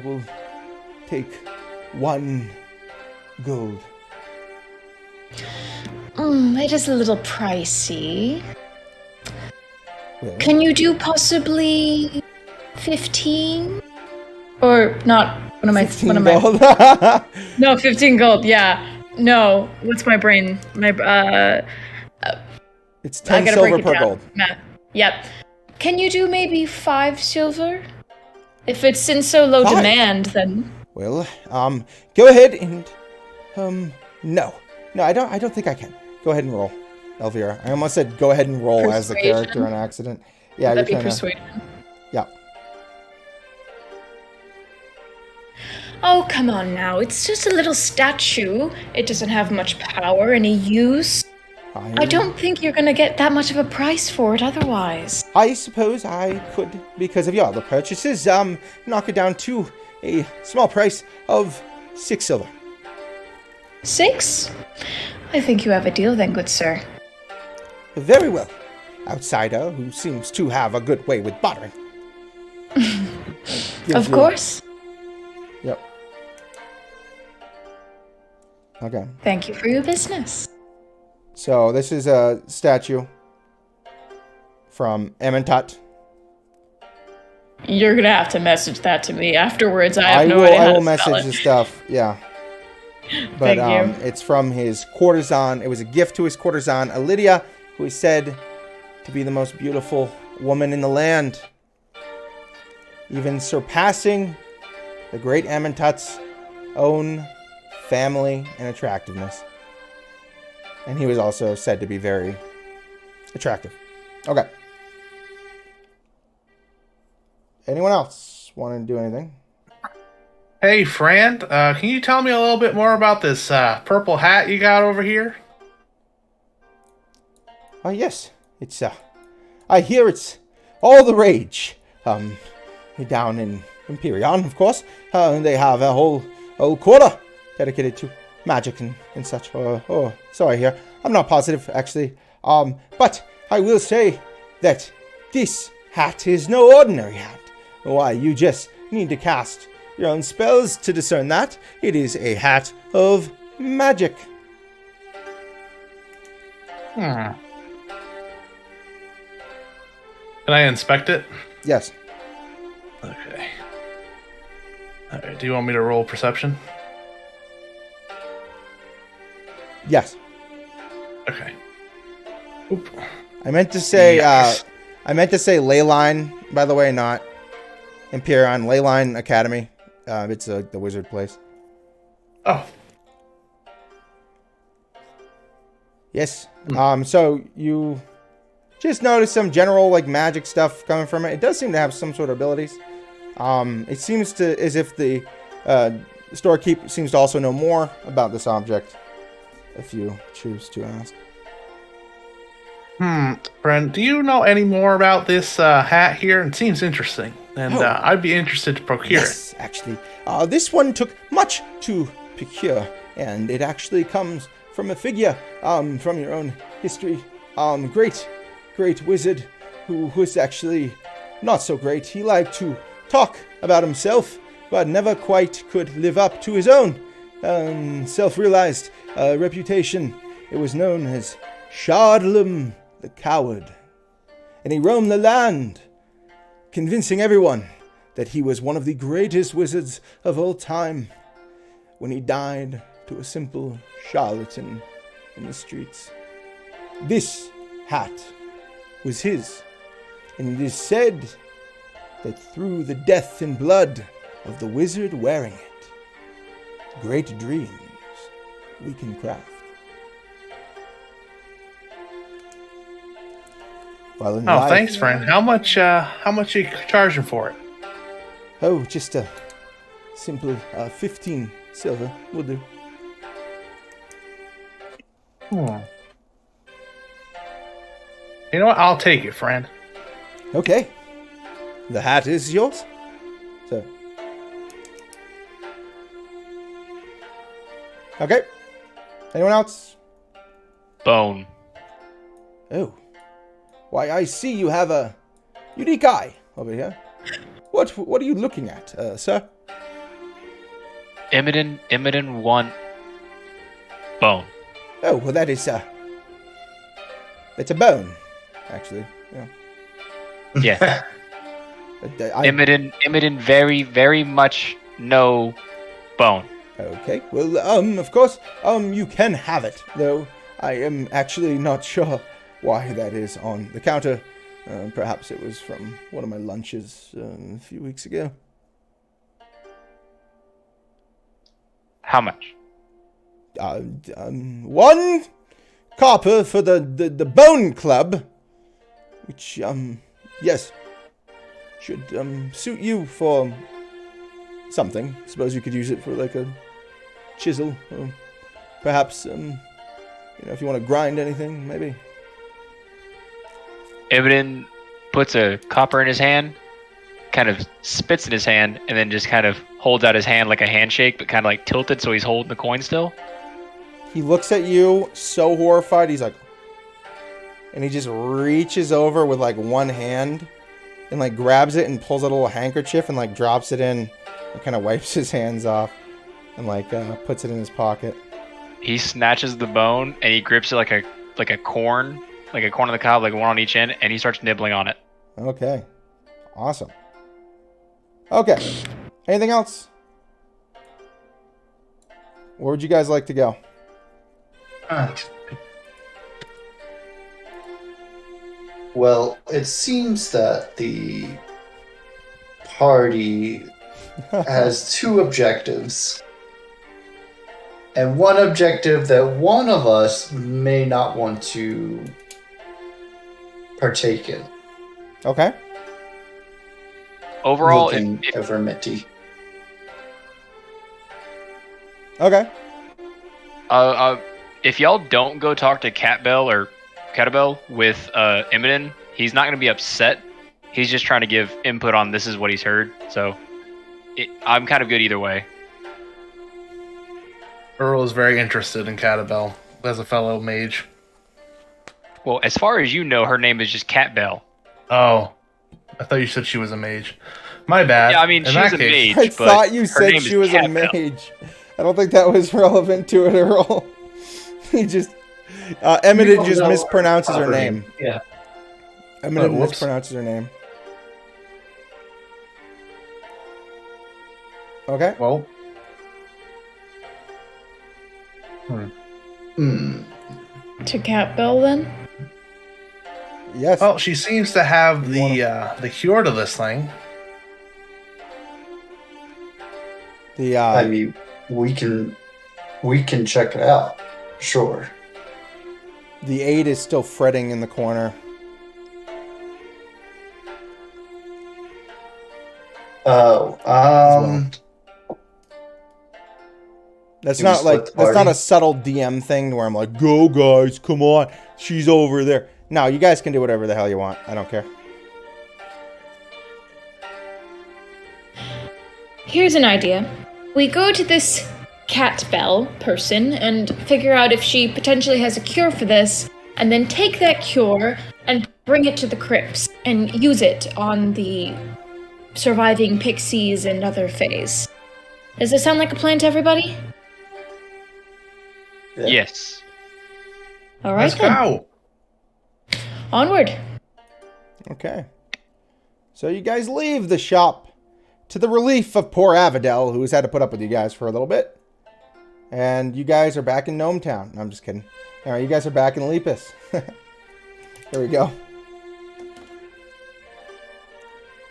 will take 1 gold. It is a little pricey. Well, Can you do possibly 15? Or not? What am I? 15 What am gold. I? No, 15 gold. Yeah. No. What's my brain? It's I 10 gotta silver break it per down. gold. Math. Yep. Can you do maybe 5 silver? If it's in so low 5? demand, then Well, go ahead and no, I don't think I can. Go ahead and roll, Elvira. I almost said go ahead and roll as the Persuasion? character on accident. Yeah, that'd be you're trying to. persuasion. Yeah. Oh, come on now. It's just a little statue. It doesn't have much power, any use. I don't think you're gonna get that much of a price for it otherwise. I suppose I could, because of your other purchases, knock it down to a small price of 6 silver. 6? I think you have a deal then, good sir. Very well. Outsider who seems to have a good way with bartering. Of course. Yep. Okay. Thank you for your business. So this is a statue from Amentet. You're gonna have to message that to me afterwards. I have no will, idea how I will to spell message it. the stuff. Yeah. But Thank you. it's from his courtesan. It was a gift to his courtesan, Lydia, who is said to be the most beautiful woman in the land, even surpassing the great Amentet's own family and attractiveness. And he was also said to be very attractive. Okay. Anyone else want to do anything? Hey, friend, can you tell me a little bit more about this purple hat you got over here? Oh, yes. It's, I hear it's all the rage. Down in Imperion, of course. They have a whole quarter dedicated to magic and such. So I hear. I'm not positive, actually. But I will say that this hat is no ordinary hat. Why, you just need to cast your own spells to discern that. It is a hat of magic. Can I inspect it? Yes. Okay. Alright, do you want me to roll perception? Yes. Okay. Oop. I meant to say, Yes. Leyline, by the way, not Imperion. Leyline Academy. It's the wizard place. Oh. Yes. So you just notice some general like magic stuff coming from it. It does seem to have some sort of abilities. It seems to as if the storekeep seems to also know more about this object, if you choose to ask. Friend, do you know any more about this hat here? It seems interesting, and I'd be interested to procure it. Yes, actually. This one took much to procure, and it actually comes from a figure from your own history. Great wizard who was actually not so great. He liked to talk about himself, but never quite could live up to his own self-realized reputation. It was known as Shardlum the Coward. And he roamed the land, convincing everyone that he was one of the greatest wizards of all time, when he died to a simple charlatan in the streets. This hat was his, and it is said that through the death and blood of the wizard wearing it, great dreams we can craft. While in life, Thanks, friend. How much are you charging for it? Oh, just a simple 15 silver will do. You know what? I'll take it, friend. Okay. The hat is yours. So. Okay. Anyone else? Bone. Oh. Why, I see you have a unique eye over here. What are you looking at, sir? Imidin want bone. Oh, well, that's a bone, actually. Yeah. Yeah. Imidin very, very much no bone. Okay, well, of course, you can have it, though I am actually not sure why that is on the counter. Perhaps it was from one of my lunches a few weeks ago. How much? 1 copper for the Bone Club, which, yes, should suit you for something. Suppose you could use it for like a chisel, or perhaps, if you want to grind anything, maybe. Imidin puts a copper in his hand, kind of spits in his hand, and then just kind of holds out his hand like a handshake, but kind of like tilted so he's holding the coin still. He looks at you so horrified, he's like, and he just reaches over with like one hand and like grabs it and pulls out a little handkerchief and like drops it in and kind of wipes his hands off and like puts it in his pocket. He snatches the bone and he grips it like a corn, like a corn on the cob, like one on each end, and he starts nibbling on it. Okay. Awesome. Okay. Anything else? Where would you guys like to go? Well, it seems that the party has 2 objectives. and one objective that one of us may not want to partake in. Okay. Overall, Looking over Mitty. Okay. If y'all don't go talk to Catbell or Catabel with Eminem, he's not going to be upset. He's just trying to give input on this is what he's heard. So I'm kind of good either way. Earl is very interested in Catabel as a fellow mage. Well, as far as you know, her name is just Catbell. Oh, I thought you said she was a mage. My bad. Yeah, I mean, In she's that a case- mage. I thought you said name she is was a Catbell. mage. I don't think that was relevant to it, Earl. He just... Eminem just mispronounces her name. Yeah. Eminem whoops. mispronounces her name. Okay. Well, To Catbell, then? Yes. well, she seems to have the cure to this thing. The I mean, we can check it out. Sure. the aide is still fretting in the corner. Oh, That's Can we not split like the that's not party? a subtle DM thing where I'm like, "Go guys, come on, she's over there." No, you guys can do whatever the hell you want. I don't care. Here's an idea. We go to this Catbell person and figure out if she potentially has a cure for this, and then take that cure and bring it to the crypts and use it on the surviving pixies and other fays. Does this sound like a plan to everybody? yeah. Yes. All right, Let's then. go. Onward. Okay. So you guys leave the shop to the relief of poor Avidel, who has had to put up with you guys for a little bit. And you guys are back in Gnome Town. No, I'm just kidding. All right, you guys are back in Lepus. Here we go.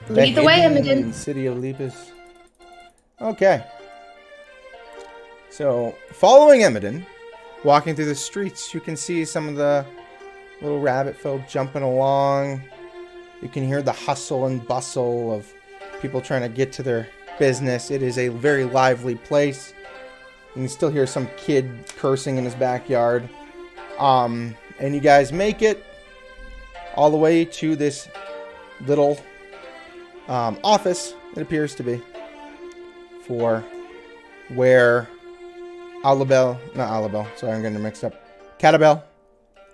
Lead the way, hidden Imogen. City of Lepus. Okay. So, following Emiden, walking through the streets, you can see some of the little rabbit folk jumping along. You can hear the hustle and bustle of people trying to get to their business. It is a very lively place. You can still hear some kid cursing in his backyard. And you guys make it all the way to this little office, it appears to be, for where sorry, I'm getting mixed up. Catabel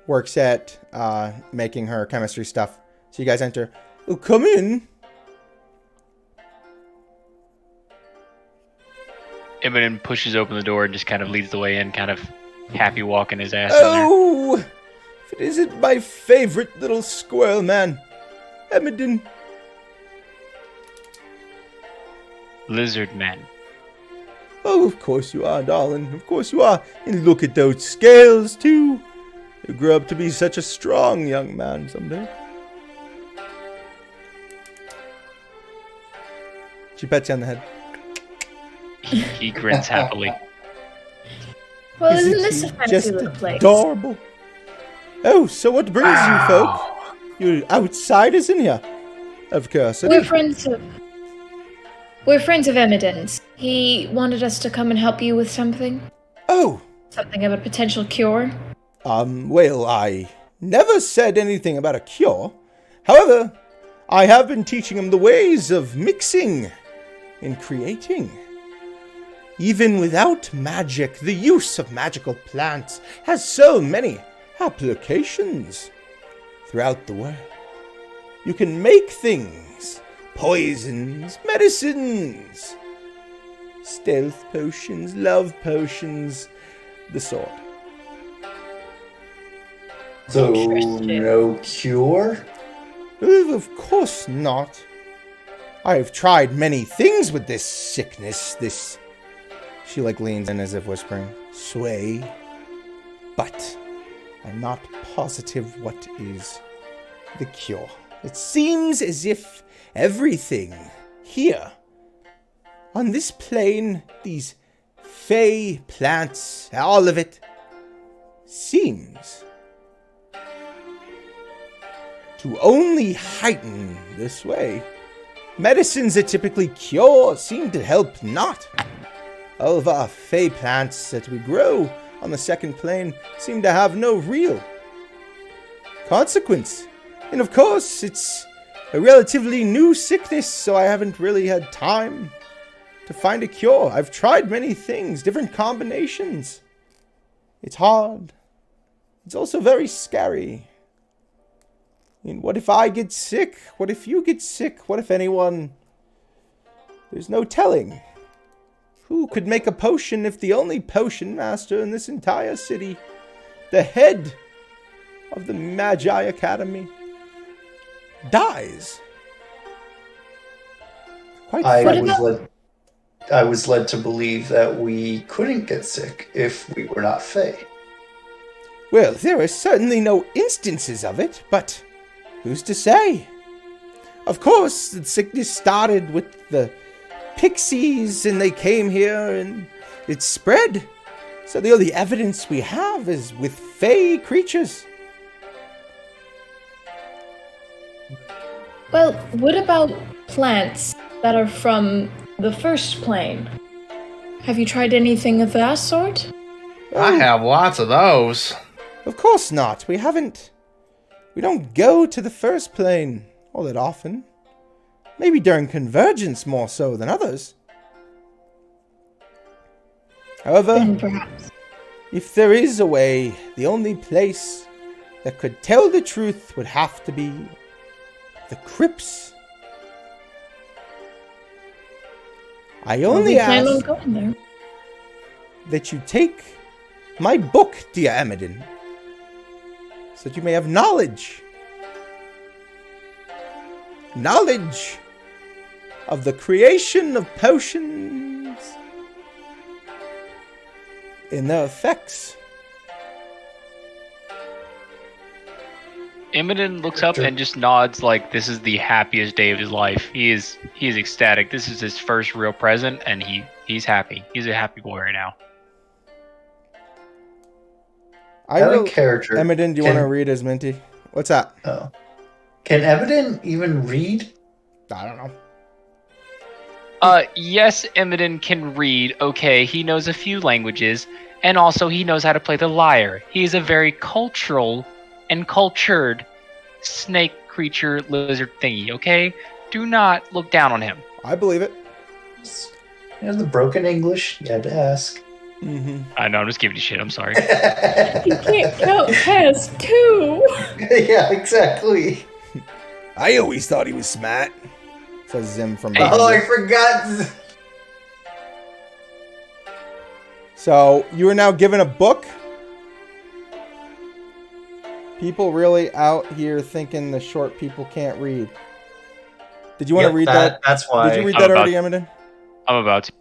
works at making her chemistry stuff. So you guys enter. Oh, come in. Eminem pushes open the door and just kind of leads the way in, kind of happy walking his ass in there. Oh, if it isn't my favorite little squirrel man, Emiden. Lizard man. Oh, of course you are, darling. Of course you are. And look at those scales, too. You'll grow up to be such a strong young man someday. She pets you on the head. He grins happily. Well, Isn't isn't this he a fancy just little place? adorable? Oh, so what brings you folk? You're outsiders in here. Of course. We're friends of Emiden's. He wanted us to come and help you with something. Oh, Something about a potential cure. well, I never said anything about a cure. However, I have been teaching him the ways of mixing and creating. Even without magic, the use of magical plants has so many applications throughout the world. You can make things, poisons, medicines, stealth potions, love potions, the sort. So Interesting. no cure? Of course not. I have tried many things with this sickness, this... She leans in as if whispering, sway. But I'm not positive what is the cure. It seems as if everything here, on this plane, these fey plants, all of it, seems to only heighten this way. Medicines that typically cure seem to help not. All of our fey plants that we grow on the second plane seem to have no real consequence. And of course, it's a relatively new sickness, so I haven't really had time to find a cure. I've tried many things, different combinations. It's hard. It's also very scary. I mean, what if I get sick? What if you get sick? What if anyone... There's no telling. Who could make a potion if the only potion master in this entire city, the head of the Magi Academy, dies? Quite I was led to believe that we couldn't get sick if we were not Fey. Well, there are certainly no instances of it, but who's to say? Of course, the sickness started with the pixies, and they came here, and it spread. So the only evidence we have is with Fey creatures. Well, what about plants that are from the first plane? Have you tried anything of that sort? I have lots of those. Of course not. We don't go to the first plane all that often. Maybe during convergence more so than others. However, Then perhaps. if there is a way, the only place that could tell the truth would have to be the crypts. I only We plan on ask going there. that you take my book, dear Emiden, so that you may have knowledge. Knowledge of the creation of potions and their effects. Immonen looks up and just nods like this is the happiest day of his life. He is ecstatic. This is his first real present, and he's happy. He's a happy boy right now. Out of character. Emiden, do you want to read as Minty? What's that? Oh. Can Emiden even read? I don't know. Yes, Immonen can read. Okay, he knows a few languages, and also he knows how to play the lyre. He is a very cultural and cultured snake creature lizard thingy, okay? Do not look down on him. I believe it. Yeah, the broken English. You had to ask. Mm-hmm. I know, I'm just giving you shit. I'm sorry. You can't count past 2. Yeah, exactly. I always thought he was smart. Says Zim from Oh, I forgot. So, you are now given a book? People really out here thinking the short people can't read. Did you want to read that? That's why. Did you read that already, Emiden? I'm about to.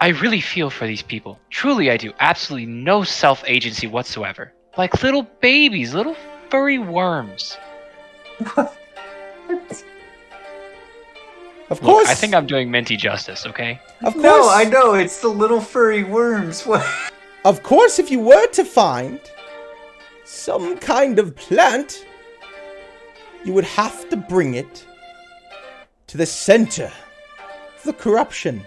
I really feel for these people. Truly I do. Absolutely no self-agency whatsoever. Like little babies, little furry worms. Of course. Look, I think I'm doing Minty justice, okay? Of course. No, I know. It's the little furry worms. What? Of course, if you were to find some kind of plant, you would have to bring it to the center of the corruption.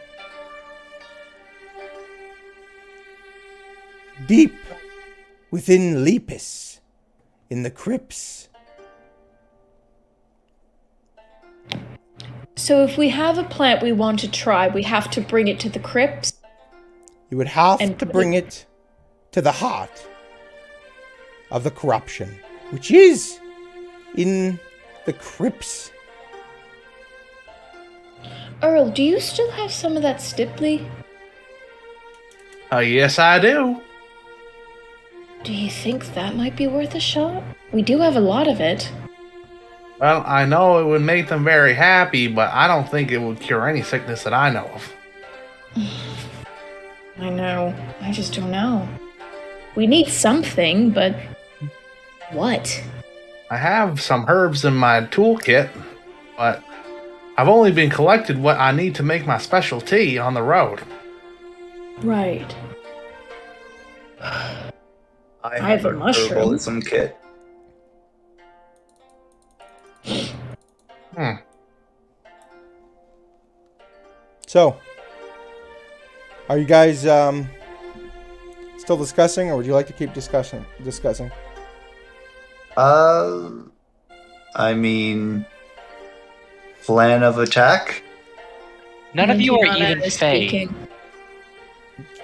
Deep within Lepus, in the crypts. So if we have a plant we want to try, we have to bring it to the crypts? You would have And to bring it to the heart of the corruption, which is in the crypts. Earl, do you still have some of that Stipley? Yes, I do. Do you think that might be worth a shot? We do have a lot of it. Well, I know it would make them very happy, but I don't think it would cure any sickness that I know of. I know. I just don't know. We need something, but what? I have some herbs in my toolkit, but I've only been collected what I need to make my special tea on the road. Right. I have a a mushroom. herbalism kit. Hmm. So, are you guys still discussing, or would you like to keep discussing? I mean, plan of attack. None of you are Tiana even is Fae. speaking.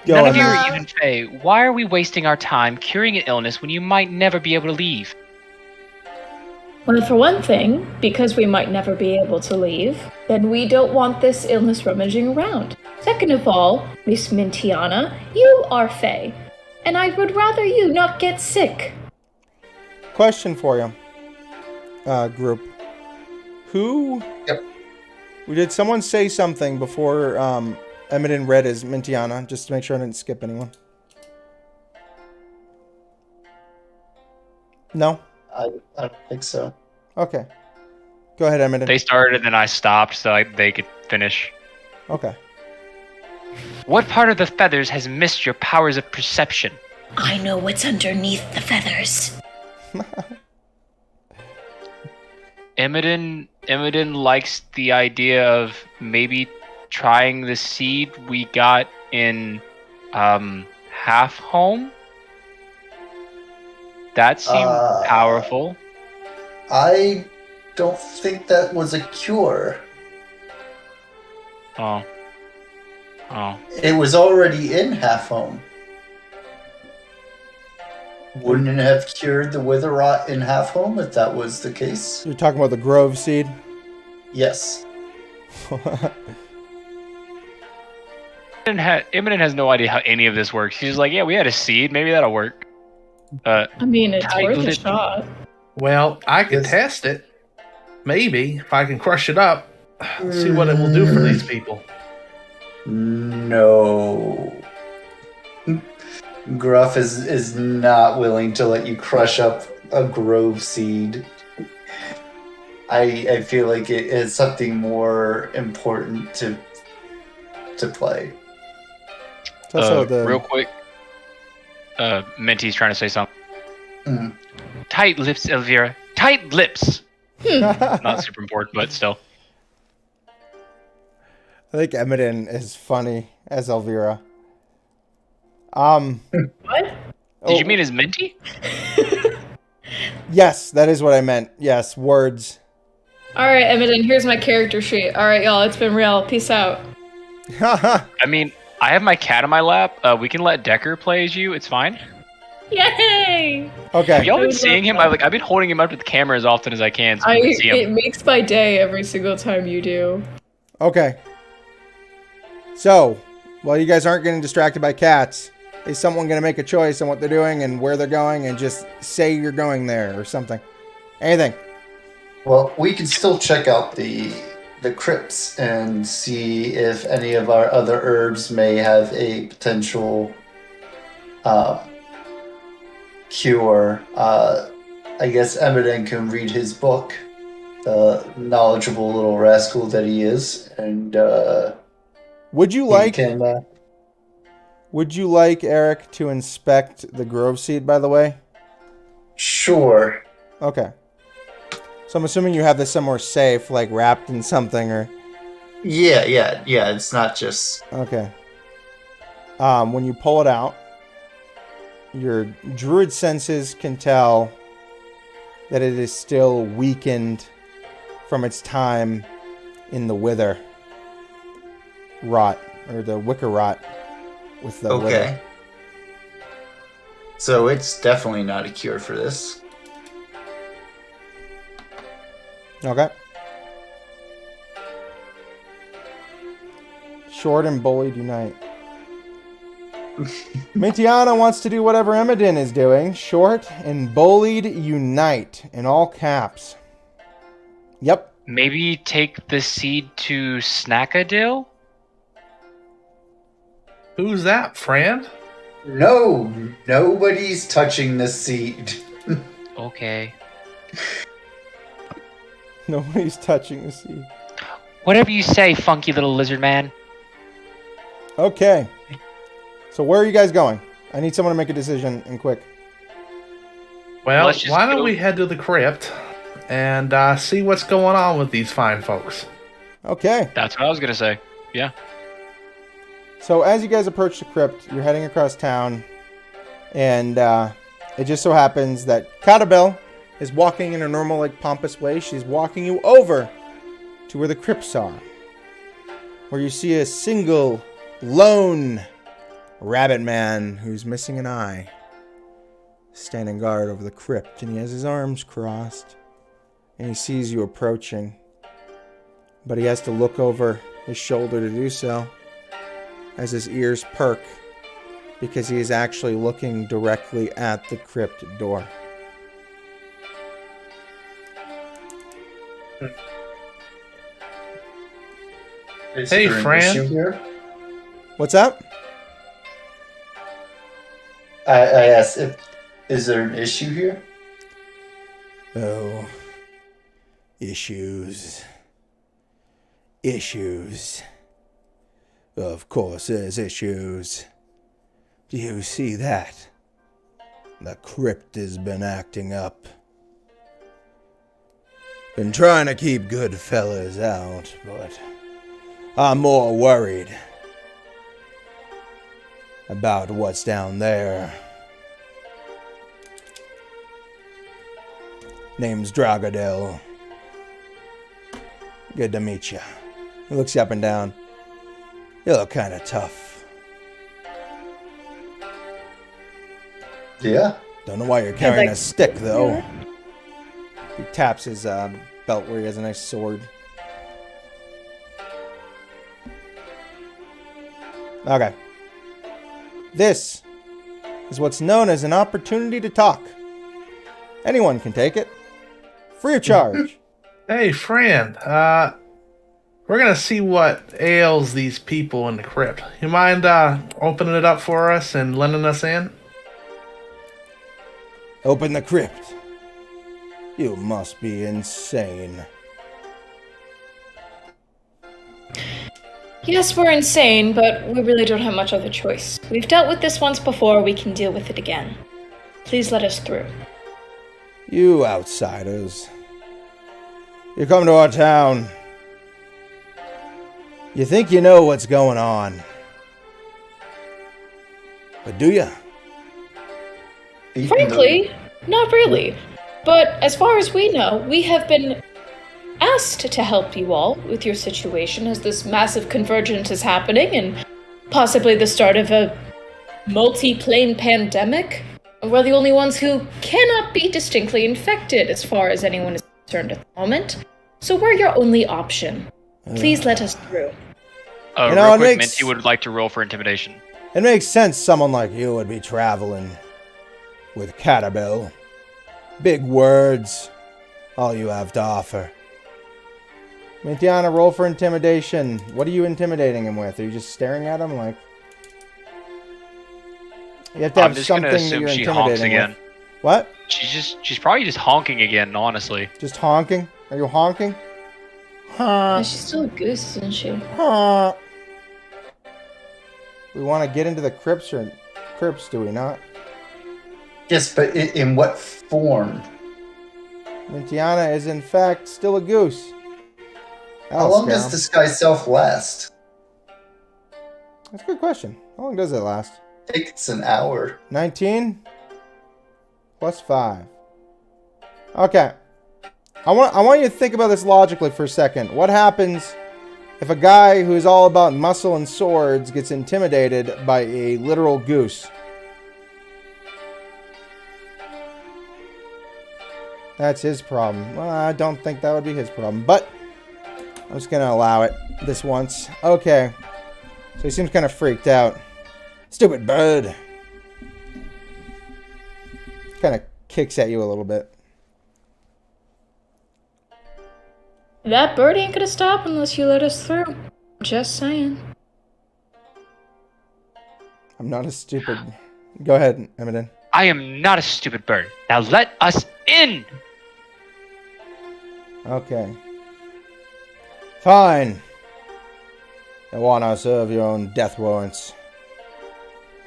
Go None of you ahead. are even Fae. Why are we wasting our time curing an illness when you might never be able to leave? Well, for one thing, because we might never be able to leave, then we don't want this illness rummaging around. Second of all, Miss Mintiana, you are Fae, and I would rather you not get sick. Question for you, group. Who? Yep. Did someone say something before Emiden read as Mintiana, just to make sure I didn't skip anyone? No? I don't think so. Okay. Go ahead, Emiden. They started and then I stopped so they could finish. Okay. What part of the feathers has missed your powers of perception? I know what's underneath the feathers. Imodin likes the idea of maybe trying the seed we got in Half Home. That seemed powerful. I don't think that was a cure. Oh. It was already in Half Home. Wouldn't it have cured the wither rot in Half Home if that was the case? You're talking about the Grove seed? Yes. Immonen has no idea how any of this works. He's like, yeah, we had a seed. Maybe that'll work. I mean, it's Tight worth a lip. shot. Well, I could Yes. test it. Maybe if I can crush it up, see what it will do for these people. No. Gruff is not willing to let you crush up a grove seed. I feel like it is something more important to play. It's also the Real quick, Minty's trying to say something. Mm. Tight lips, Elvira. Tight lips. Not super important, but still. I think Emiden is funny as Elvira. What? Did you mean as Minty? Yes, that is what I meant. Yes, words. Alright, Emiden, here's my character sheet. Alright, y'all, it's been real. Peace out. I mean, I have my cat on my lap. We can let Decker play as you. It's fine. Yay! Have Okay. y'all I been would seeing him? love I've been holding him up to the camera as often as I can so we can see It him. makes my day every single time you do. Okay. So, while you guys aren't getting distracted by cats, is someone going to make a choice on what they're doing and where they're going and just say you're going there or something? Anything? Well, we can still check out the crypts and see if any of our other herbs may have a potential cure. I guess Emiden can read his book, the knowledgeable little rascal that he is, and Would you he like can. Would you like Eric to inspect the Grove seed, by the way? Sure. Okay. So I'm assuming you have this somewhere safe, like wrapped in something or... Yeah. It's not just. Okay. When you pull it out, your druid senses can tell that it is still weakened from its time in the wither rot, or the wicker rot with the wither. Okay. So it's definitely not a cure for this. Okay. Short and bullied unite. Mintiana wants to do whatever Emiden is doing. Short and bullied unite in all caps. Yep. Maybe take the seed to Snackadale? Who's that, friend? No, nobody's touching the seed. Okay. Nobody's touching the seed. Whatever you say, funky little lizard man. Okay. So where are you guys going? I need someone to make a decision and quick. Well, Let's just why don't go- we head to the crypt and see what's going on with these fine folks? Okay. That's what I was gonna say. Yeah. So as you guys approach the crypt, you're heading across town, and it just so happens that Catabel is walking in a normal, like, pompous way. She's walking you over to where the crypts are, where you see a single, lone rabbit man who's missing an eye, standing guard over the crypt, and he has his arms crossed, and he sees you approaching, but he has to look over his shoulder to do so, as his ears perk, because he is actually looking directly at the crypt door. Is Hey, there an Fran. issue here? What's up? I asked, is there an issue here? Oh, issues. Issues. Of course there's issues. Do you see that? The crypt has been acting up. Been trying to keep good fellas out, but I'm more worried about what's down there. Name's Dragodil. Good to meet you. He looks you up and down. You look kind of tough. Yeah. Don't know why you're carrying a like- stick, though. He taps his belt where he has a nice sword. Okay. This is what's known as an opportunity to talk. Anyone can take it. Free of charge. Hey, Fran, we're gonna see what ails these people in the crypt. You mind opening it up for us and letting us in? Open the crypt. You must be insane. Yes, we're insane, but we really don't have much other choice. We've dealt with this once before, we can deal with it again. Please let us through. You outsiders. You come to our town. You think you know what's going on. But do ya? Frankly, not really. But as far as we know, we have been asked to help you all with your situation as this massive convergence is happening and possibly the start of a multi-plane pandemic. We're the only ones who cannot be distinctly infected as far as anyone is concerned at the moment. So we're your only option. Please let us through. You know, Real it quick, makes- Minty would like to roll for intimidation. It makes sense someone like you would be traveling with Catabel. Big words. All you have to offer. Mintiana, roll for intimidation. What are you intimidating him with? Are you just staring at him like... You have to I'm have just something gonna that assume you're she honks intimidating again. with. What? She's probably just honking again, honestly. Just honking? Are you honking? Yeah, Huh. she's still a goose, isn't she? Huh. We want to get into the crypts, do we not? Yes, but in what form? Mintiana is in fact still a goose. How long does disguise self last? That's a good question. How long does it last? I think it's an hour. 19 plus 5. Okay. I want you to think about this logically for a second. What happens if a guy who's all about muscle and swords gets intimidated by a literal goose? That's his problem. Well, I don't think that would be his problem, but I'm just going to allow it this once. Okay. So he seems kind of freaked out. Stupid bird. Kind of kicks at you a little bit. That bird ain't gonna stop unless you let us through. Just saying. I'm not a stupid... Go ahead, Eminem. I am not a stupid bird. Now let us in! Okay. Fine. You want to serve your own death warrants.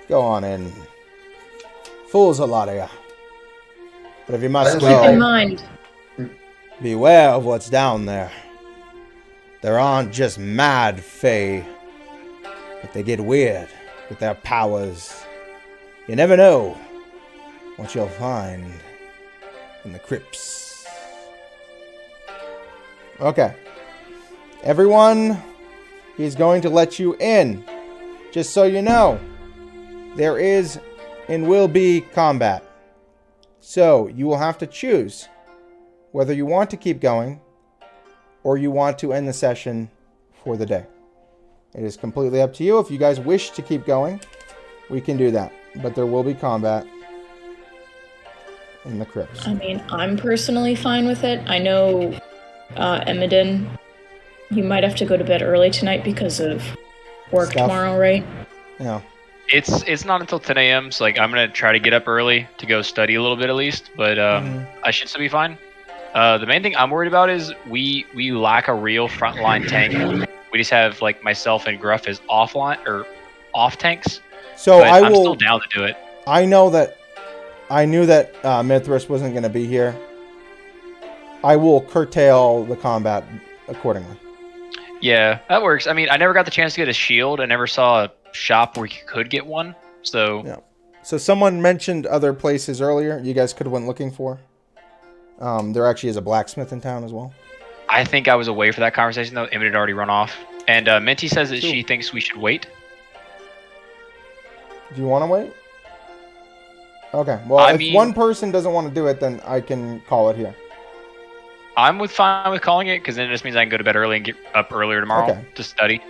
Go on in. Fools a lot of ya. But if you must Keep Keep in go, mind, beware of what's down there. There aren't just mad fae, but they get weird with their powers. You never know what you'll find in the crypts. Okay. Everyone, he's going to let you in. Just so you know, there is and will be combat. So you will have to choose whether you want to keep going or you want to end the session for the day. It is completely up to you. If you guys wish to keep going, we can do that. But there will be combat in the crypts. I mean, I'm personally fine with it. I know Emiden, you might have to go to bed early tonight because of work Stuff. tomorrow, right? Yeah. It's not until 10 a.m. So like I'm gonna try to get up early to go study a little bit at least, but I should still be fine. The main thing I'm worried about is we lack a real frontline tank. We just have like myself and Gruff as offline or off tanks. So But I I'm will. still down to do it. I knew that Mithras wasn't going to be here. I will curtail the combat accordingly. Yeah, that works. I mean, I never got the chance to get a shield. I never saw a shop where you could get one. So Yeah. So someone mentioned other places earlier. You guys could have went looking for. There actually is a blacksmith in town as well. I think I was away for that conversation though. Emmett had already run off. And Minty says that Cool. she thinks we should wait. Do you want to wait? Okay. Well, I if mean- one person doesn't want to do it, then I can call it here. I'm fine with calling it because then it just means I can go to bed early and get up earlier tomorrow Okay. to study.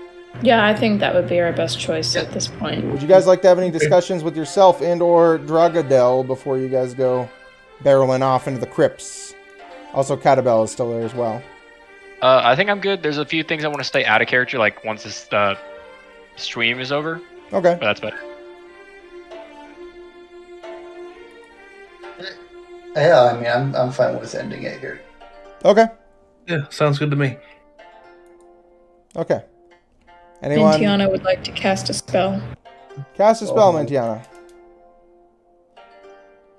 Yeah, I think that would be our best choice at this point. Would you guys like to have any discussions with yourself and or Dragadel before you guys go barreling off into the crypts? Also, Catabel is still there as well. I think I'm good. There's a few things I want to stay out of character, like once this stream is over. Okay. But that's better. Yeah, I mean, I'm fine with ending it here. Okay. Yeah, sounds good to me. Okay. Anyone? Mintiana would like to cast a spell. Cast a spell, Oh. Mintiana.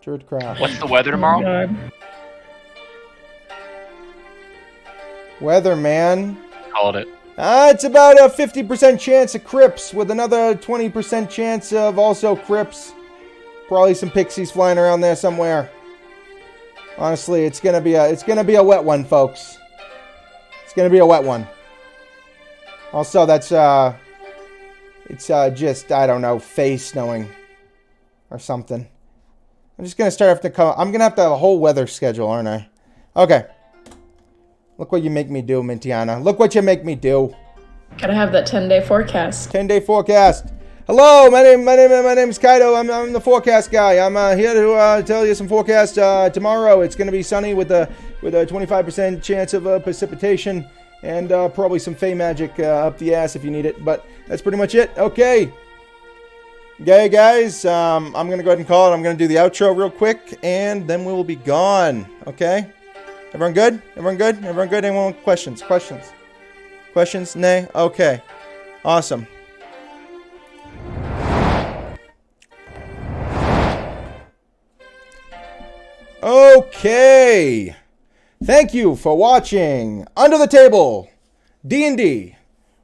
Druidcraft. What's the weather Oh, tomorrow? God. Weatherman. Called it. It's about a 50% chance of crypts with another 20% chance of also crypts. Probably some pixies flying around there somewhere. Honestly, it's gonna be a wet one, folks. It's gonna be a wet one. Also, that's it's just I don't know, face snowing or something. I'm just gonna start I'm gonna have to have a whole weather schedule, aren't I? Okay. Look what you make me do, Mintiana. Look what you make me do. Gotta have that 10-day forecast. 10-day forecast. Hello, my name is Kaido. I'm the forecast guy. I'm here to tell you some forecast. Tomorrow it's going to be sunny with a 25% chance of precipitation and probably some fey magic up the ass if you need it. But that's pretty much it. Okay. Okay, guys. I'm going to go ahead and call it. I'm going to do the outro real quick, and then we will be gone. Okay. Everyone good? Everyone good? Everyone good? Anyone with questions? Questions? Nay? Okay. Awesome. Okay. Thank you for watching Under the Table D&D,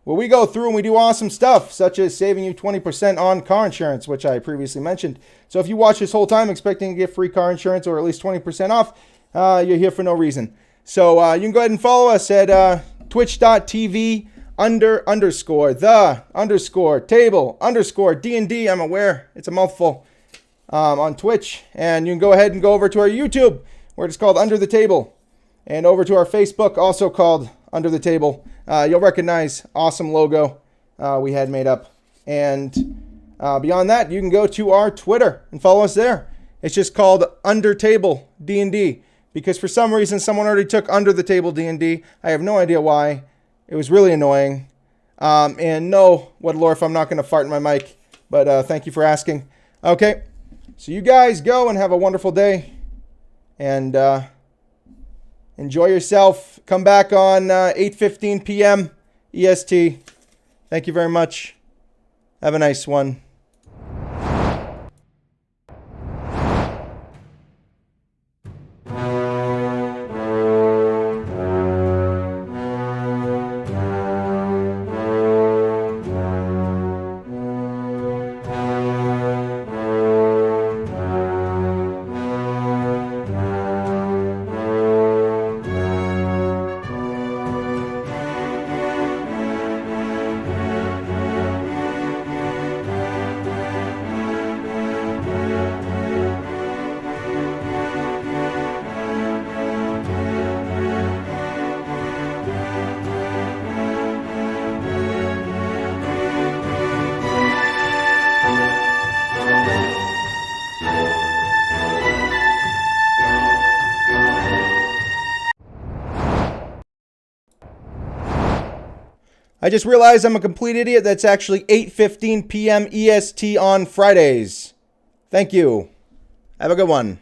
where we go through and we do awesome stuff, such as saving you 20% on car insurance, which I previously mentioned. So if you watch this whole time expecting to get free car insurance or at least 20% off, you're here for no reason. So you can go ahead and follow us at twitch.tv_the_table_D&D. I'm aware it's a mouthful. On Twitch, and you can go ahead and go over to our YouTube where it's called Under the Table, and over to our Facebook also called Under the Table. You'll recognize awesome logo we had made up, and beyond that you can go to our Twitter and follow us there. It's just called Under Table D&D because for some reason someone already took Under the Table D&D. I have no idea why. It was really annoying, and no, what Lorf, I'm not going to fart in my mic, but thank you for asking. Okay. So you guys go and have a wonderful day, and enjoy yourself. Come back on 8:15 p.m. EST. Thank you very much. Have a nice one. I just realized I'm a complete idiot. That's actually 8:15 p.m. EST on Fridays. Thank you. Have a good one.